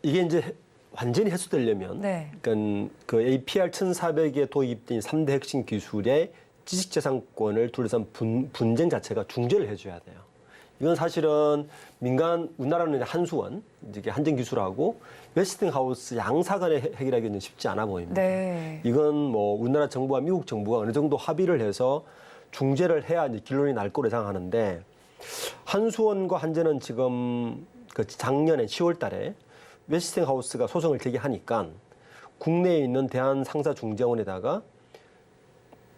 이게 이제 완전히 해소되려면 네. 그러니까 그 APR 1400에 도입된 3대 핵심 기술의 지식재산권을 둘러싼 분쟁 자체가 중재를 해줘야 돼요. 이건 사실은 우리나라는 한수원, 이게 한전기술하고 웨스팅하우스 양사 간의 해결하기는 쉽지 않아 보입니다. 네. 이건 뭐 우리나라 정부와 미국 정부가 어느 정도 합의를 해서 중재를 해야 이제 결론이 날 거로 예상하는데 한수원과 한전은 지금 그 작년에 10월 달에 웨스팅하우스가 소송을 제기하니까 국내에 있는 대한상사중재원에다가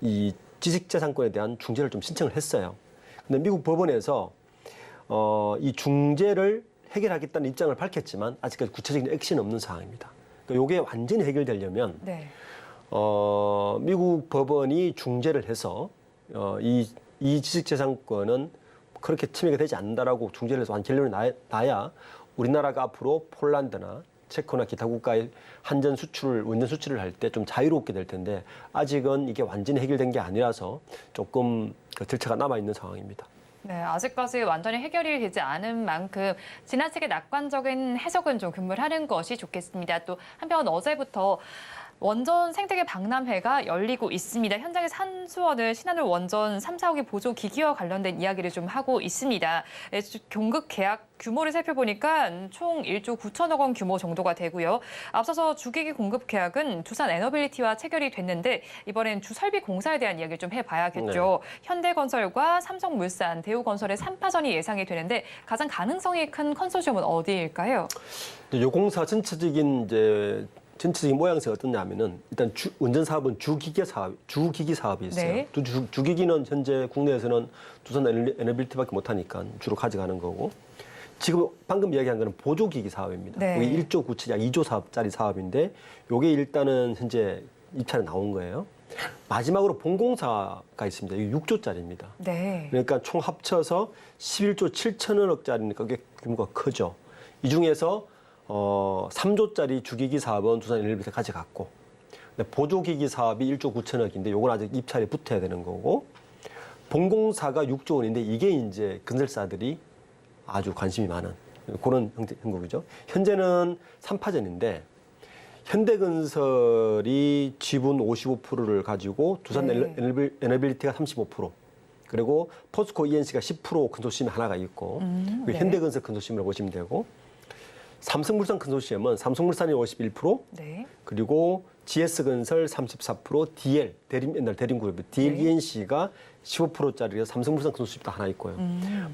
이 지식재산권에 대한 중재를 좀 신청을 했어요. 근데 미국 법원에서 이 중재를 해결하겠다는 입장을 밝혔지만 아직까지 구체적인 액션이 없는 상황입니다. 그러니까 이게 완전히 해결되려면 네. 미국 법원이 중재를 해서 이 지식재산권은 그렇게 침해가 되지 않는다라고 중재를 해서 결론이 나야 우리나라가 앞으로 폴란드나 체코나 기타 국가의 원전 수출을 할 때 좀 자유롭게 될 텐데 아직은 이게 완전히 해결된 게 아니라서 조금 절차가 남아 있는 상황입니다. 네, 아직까지 완전히 해결이 되지 않은 만큼 지나치게 낙관적인 해석은 좀 금물하는 것이 좋겠습니다. 또 한편 어제부터 원전 생태계 박람회가 열리고 있습니다. 현장에서 한수원은 신한울 원전 3, 4호기 보조 기기와 관련된 이야기를 좀 하고 있습니다. 공급 계약 규모를 살펴보니까 총 1조 9천억 원 규모 정도가 되고요. 앞서서 주기기 공급 계약은 두산 에너빌리티와 체결이 됐는데 이번엔 주설비 공사에 대한 이야기를 좀 해봐야겠죠. 네. 현대건설과 삼성물산, 대우건설의 3파전이 예상이 되는데 가장 가능성이 큰 컨소시엄은 어디일까요? 이 공사 전체적인 모양새가 어떠냐면은 일단 원전 사업은 주기기 사업이 있어요. 네. 주기기는 현재 국내에서는 두산 에너빌리티밖에 못하니까 주로 가져가는 거고 지금 방금 이야기한 거는 보조기기 사업입니다. 네. 이게 1조 9천, 약 2조 사업짜리 사업인데 이게 일단은 현재 입찰에 나온 거예요. 마지막으로 본공사가 있습니다. 이게 6조짜리입니다. 네. 그러니까 총 합쳐서 11조 7천억짜리니까 꽤 규모가 크죠. 이 중에서 3조짜리 주기기 사업은 두산 에너빌리티가 가져갔고 보조기기 사업이 1조 9천억인데 이건 아직 입찰에 붙어야 되는 거고 본공사가 6조 원인데 이게 이제 건설사들이 아주 관심이 많은 그런 형국이죠. 현재는 3파전인데 현대건설이 지분 55%를 가지고 두산 네. 에너빌리티가 35% 그리고 포스코 ENC가 10% 컨소시엄이 하나가 있고 네. 현대건설 컨소시엄이라고 보시면 되고 삼성물산 컨소시엄은 삼성물산이 51% 네. 그리고 GS건설 34% DL 옛날 대림그룹 DL 네. ENC가 15%짜리가 삼성물산 컨소시엄도 하나 있고요.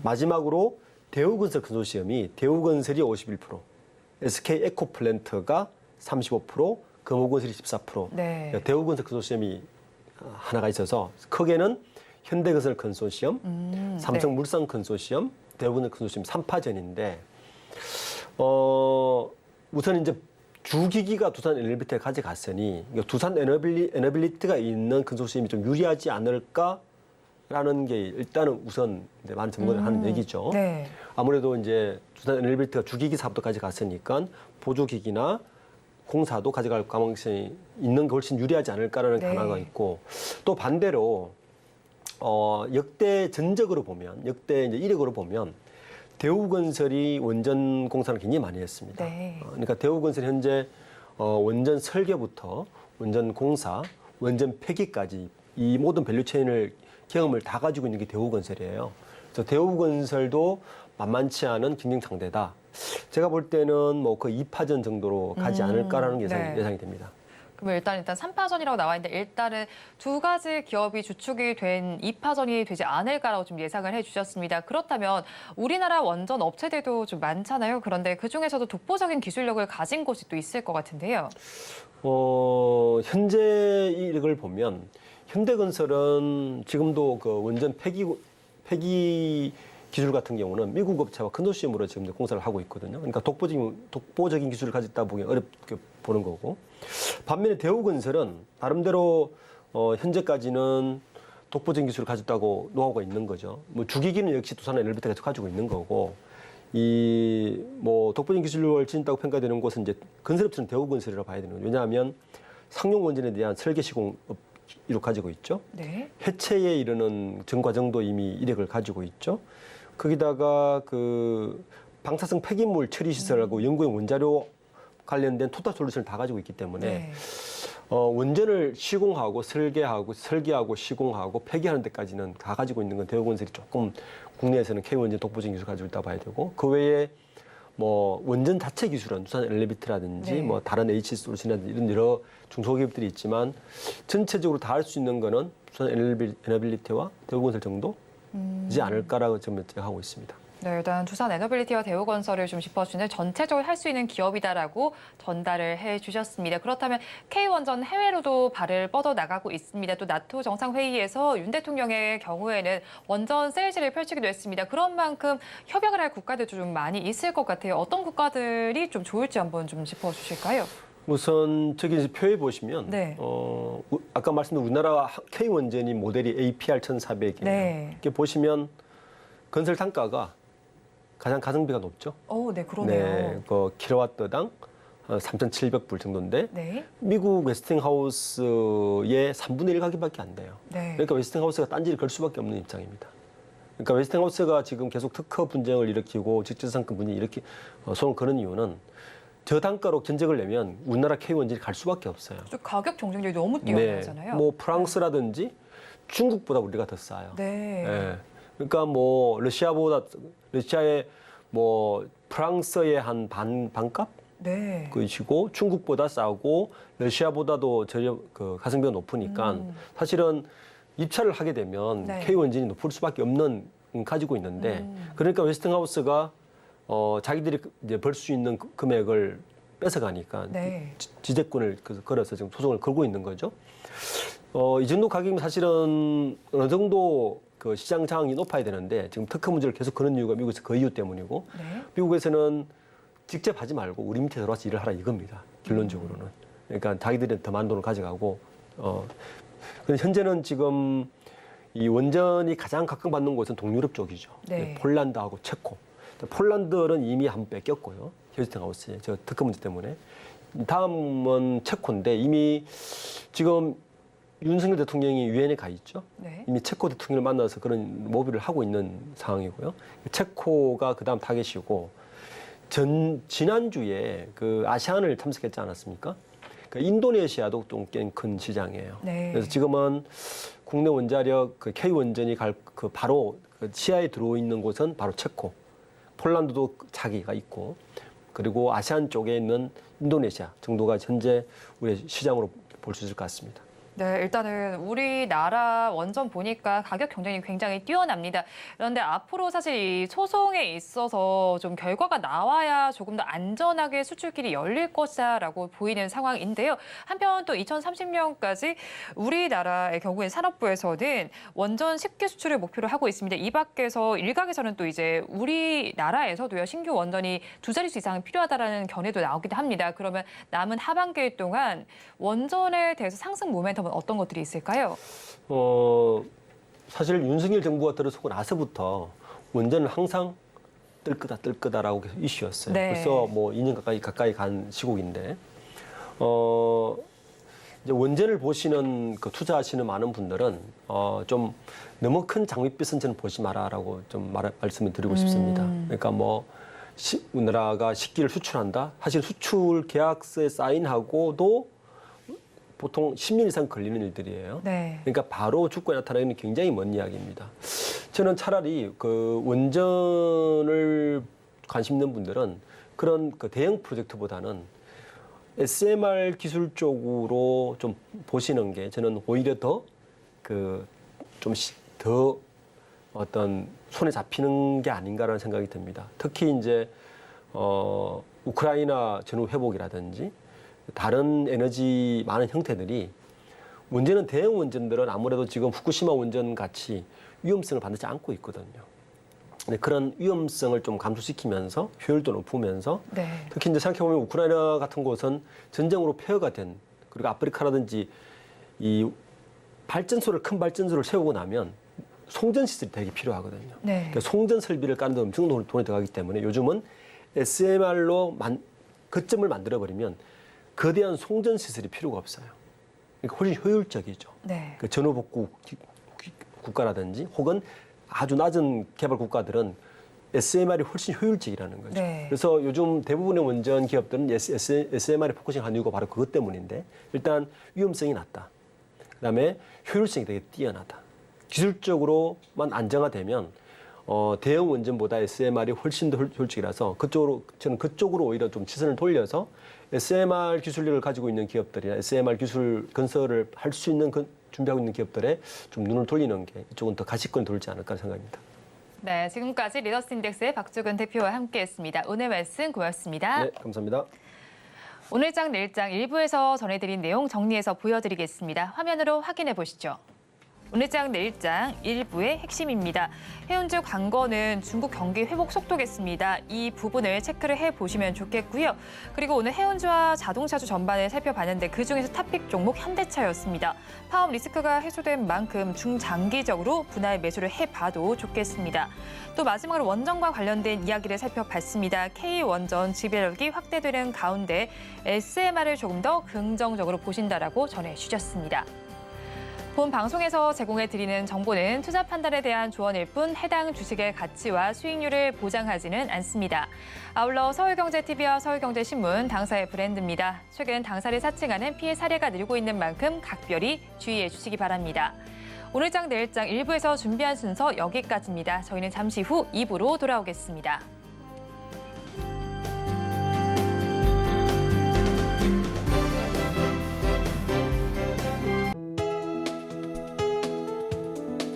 마지막으로 대우건설 컨소시엄이 대우건설이 51%, SK 에코플랜트가 35%, 금호건설이 14%. 네. 그러니까 대우건설 컨소시엄이 하나가 있어서 크게는 현대건설 컨소시엄, 삼성물산 컨소시엄, 대우건설 컨소시엄 3파전인데 우선 이제 주기기가 두산 에너빌리티가 가져갔으니 두산 에너빌리티가 있는 컨소시엄이 좀 유리하지 않을까라는 게 일단은 우선 많은 전문가들 하는 얘기죠. 네. 아무래도 이제 두산 에너빌리티가 주기기 사업도 가져갔으니까 보조기기나 공사도 가져갈 가능성이 있는 게 훨씬 유리하지 않을까라는 게 네. 하나가 있고 또 반대로 역대 전적으로 보면 역대 이제 이력으로 보면 대우건설이 원전 공사를 굉장히 많이 했습니다. 네. 그러니까 대우건설이 현재 원전 설계부터 원전 공사, 원전 폐기까지 이 모든 밸류체인을 경험을 다 가지고 있는 게 대우건설이에요. 그래서 대우건설도 만만치 않은 경쟁 상대다. 제가 볼 때는 뭐 그 2파전 정도로 가지 않을까라는 게 네. 예상이 됩니다. 그럼 일단 3파전이라고 나와 있는데 일단은 두 가지 기업이 주축이 된 2파전이 되지 않을까라고 좀 예상을 해주셨습니다. 그렇다면 우리나라 원전 업체들도 좀 많잖아요. 그런데 그 중에서도 독보적인 기술력을 가진 곳이 또 있을 것 같은데요. 현재 이력을 보면 현대건설은 지금도 그 원전 폐기 기술 같은 경우는 미국 업체와 컨소시엄으로 지금 공사를 하고 있거든요. 그러니까 독보적인 기술을 가졌다 보기 어렵게 보는 거고. 반면에 대우건설은 나름대로 현재까지는 독보적인 기술을 가졌다고 노하우가 있는 거죠. 뭐 주기기는 역시 두산 에너빌리티가 가지고 있는 거고 이 뭐 독보적인 기술을 지닌다고 평가되는 곳은 이제 건설업체는 대우건설이라고 봐야 되는 거죠. 왜냐하면 상용 원전에 대한 설계 시공 이룩 가지고 있죠. 네. 해체에 이르는 전 과정도 이미 이력을 가지고 있죠. 거기다가 그 방사성 폐기물 처리 시설하고 연구용 원자료 관련된 토탈 솔루션을 다 가지고 있기 때문에 네. 원전을 시공하고 설계하고 시공하고 폐기하는 데까지는 다 가지고 있는 건 대우건설이 조금 국내에서는 K원전 독보적인 기술을 가지고 있다고 봐야 되고 그 외에 뭐 원전 자체 기술은 두산 에너빌리티라든지 네. 뭐 다른 HC솔루션이라든지 이런 여러 중소기업들이 있지만 전체적으로 다 할 수 있는 거는 두산 에너빌리티와 대우건설 정도이지 않을까라고 지금 예측하고 있습니다. 네, 일단 두산 에너빌리티와 대우건설을 좀 짚어주는 전체적으로 할 수 있는 기업이다라고 전달을 해주셨습니다. 그렇다면 K원전 해외로도 발을 뻗어나가고 있습니다. 또 나토 정상회의에서 윤 대통령의 경우에는 원전 세일즈를 펼치기도 했습니다. 그런 만큼 협약을 할 국가들도 좀 많이 있을 것 같아요. 어떤 국가들이 좀 좋을지 한번 좀 짚어주실까요? 우선 저기 이제 표에 보시면 네. 아까 말씀드린 우리나라 K 원전이 모델이 APR 1400이에요. 네. 이렇게 보시면 건설 단가가 가장 가성비가 높죠. 네, 그러네요. 네, 그 킬로와트당 3,700불 정도인데 네. 미국 웨스팅하우스의 3분의 1 가격밖에 안 돼요. 네. 그러니까 웨스팅하우스가 딴지를 걸 수밖에 없는 입장입니다. 그러니까 웨스팅하우스가 지금 계속 특허 분쟁을 일으키고 직지상권 분쟁을 이렇게 손을 거는 이유는 저 단가로 견적을 내면 우리나라 K원전이 갈 수밖에 없어요. 가격 경쟁력이 너무 뛰어나잖아요. 뭐 프랑스라든지 중국보다 우리가 더 싸요. 네. 예. 그러니까 뭐 러시아의 뭐 프랑스의 한 반값 네. 그것이고 중국보다 싸고 러시아보다도 그 가성비가 높으니까 사실은 입찰을 하게 되면 네. K원전이 높을 수밖에 없는 가지고 있는데 그러니까 웨스팅하우스가 자기들이 이제 벌 수 있는 금액을 뺏어가니까 네. 지재권을 걸어서 지금 소송을 걸고 있는 거죠. 이 정도 가격이면 사실은 어느 정도 그 시장 장악이 높아야 되는데 지금 특허 문제를 계속 거는 이유가 미국에서 그 이유 때문이고 네. 미국에서는 직접 하지 말고 우리 밑에 들어와서 일을 하라 이겁니다. 결론적으로는. 그러니까 자기들이 더 많은 돈을 가져가고 근데 현재는 지금 이 원전이 가장 각광받는 곳은 동유럽 쪽이죠. 네. 폴란드하고 체코. 폴란드는 이미 한 번 뺏겼고요. 웨스팅하우스에 저 특허 문제 때문에. 다음은 체코인데 이미 지금 윤석열 대통령이 유엔에 가 있죠. 네. 이미 체코 대통령을 만나서 그런 모비를 하고 있는 상황이고요. 체코가 그다음 타겟이고 지난주에 그 아세안을 참석했지 않았습니까? 그러니까 인도네시아도 좀 꽤 큰 시장이에요. 네. 그래서 지금은 국내 원자력 그 K 원전이 바로 그 시야에 들어오 있는 곳은 바로 체코, 폴란드도 자기가 있고 그리고 아세안 쪽에 있는 인도네시아 정도가 현재 우리 시장으로 볼 수 있을 것 같습니다. 네, 일단은 우리나라 원전 보니까 가격 경쟁이 굉장히 뛰어납니다. 그런데 앞으로 사실 이 소송에 있어서 좀 결과가 나와야 조금 더 안전하게 수출길이 열릴 것이라고 보이는 상황인데요. 한편 또 2030년까지 우리나라의 경우에 산업부에서는 원전 10개 수출을 목표로 하고 있습니다. 이 밖에서 일각에서는 또 이제 우리나라에서도요 신규 원전이 2자릿수 이상 필요하다라는 견해도 나오기도 합니다. 그러면 남은 하반기 동안 원전에 대해서 상승 모멘텀 어떤 것들이 있을까요? 사실 윤석열 정부가 들어서고 나서부터 원전은 항상 뜰 거다라고 계속 이슈였어요. 네. 벌써 뭐 2년 가까이 간 시국인데, 이제 원전을 보시는 투자하시는 많은 분들은 좀 너무 큰 장밋빛은 저는 보지 마라라고 좀 말씀을 드리고 싶습니다. 그러니까 뭐 우리나라가 식기를 수출한다. 사실 수출 계약서에 사인하고도 보통 10년 이상 걸리는 일들이에요. 네. 그러니까 바로 주가에 나타나기는 굉장히 먼 이야기입니다. 저는 차라리 그 원전을 관심 있는 분들은 그런 그 대형 프로젝트보다는 SMR 기술 쪽으로 좀 보시는 게 저는 오히려 더 어떤 손에 잡히는 게 아닌가라는 생각이 듭니다. 특히 이제 우크라이나 전후 회복이라든지 다른 에너지 많은 형태들이 문제는 대형 원전들은 아무래도 지금 후쿠시마 원전 같이 위험성을 받지 않고 있거든요. 근데 그런 위험성을 좀 감소시키면서 효율도 높으면서 네. 특히 이제 생각해보면 우크라이나 같은 곳은 전쟁으로 폐허가 된 그리고 아프리카라든지 이 큰 발전소를 세우고 나면 송전 시설이 되게 필요하거든요. 네. 그러니까 송전 설비를 까는 데 엄청 돈이 들어가기 때문에 요즘은 SMR로 거점을 만들어버리면 거대한 송전 시설이 필요가 없어요. 그러니까 훨씬 효율적이죠. 네. 그 전후복구 국가라든지 혹은 아주 낮은 개발 국가들은 SMR이 훨씬 효율적이라는 거죠. 네. 그래서 요즘 대부분의 원전 기업들은 SMR에 포커싱한 이유가 바로 그것 때문인데 일단 위험성이 낮다. 그다음에 효율성이 되게 뛰어나다. 기술적으로만 안정화되면 대형 원전보다 SMR이 훨씬 더 효율적이라서 저는 그쪽으로 오히려 좀 시선을 돌려서 SMR 기술력을 가지고 있는 기업들이나 SMR 기술 건설을 할 수 있는 준비하고 있는 기업들에 좀 눈을 돌리는 게 이쪽은 더 가시권이 돌지 않을까 생각합니다. 네, 지금까지 리더스 인덱스의 박주근 대표와 함께했습니다. 오늘 말씀 고맙습니다. 네, 감사합니다. 오늘장 내일장 일부에서 전해드린 내용 정리해서 보여드리겠습니다. 화면으로 확인해 보시죠. 오늘장 내일장 일부의 핵심입니다. 해운주 관건은 중국 경기 회복 속도겠습니다. 이 부분을 체크를 해보시면 좋겠고요. 그리고 오늘 해운주와 자동차주 전반을 살펴봤는데 그중에서 탑픽 종목 현대차였습니다. 파업 리스크가 해소된 만큼 중장기적으로 분할 매수를 해봐도 좋겠습니다. 또 마지막으로 원전과 관련된 이야기를 살펴봤습니다. K원전 지배력이 확대되는 가운데 SMR을 조금 더 긍정적으로 보신다라고 전해주셨습니다. 본 방송에서 제공해드리는 정보는 투자 판단에 대한 조언일 뿐 해당 주식의 가치와 수익률을 보장하지는 않습니다. 아울러 서울경제TV와 서울경제신문 당사의 브랜드입니다. 최근 당사를 사칭하는 피해 사례가 늘고 있는 만큼 각별히 주의해 주시기 바랍니다. 오늘장 내일장 1부에서 준비한 순서 여기까지입니다. 저희는 잠시 후 2부로 돌아오겠습니다.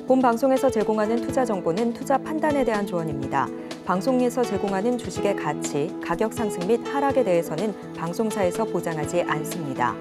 본 방송에서 제공하는 투자 정보는 투자 판단에 대한 조언입니다. 방송에서 제공하는 주식의 가치, 가격 상승 및 하락에 대해서는 방송사에서 보장하지 않습니다.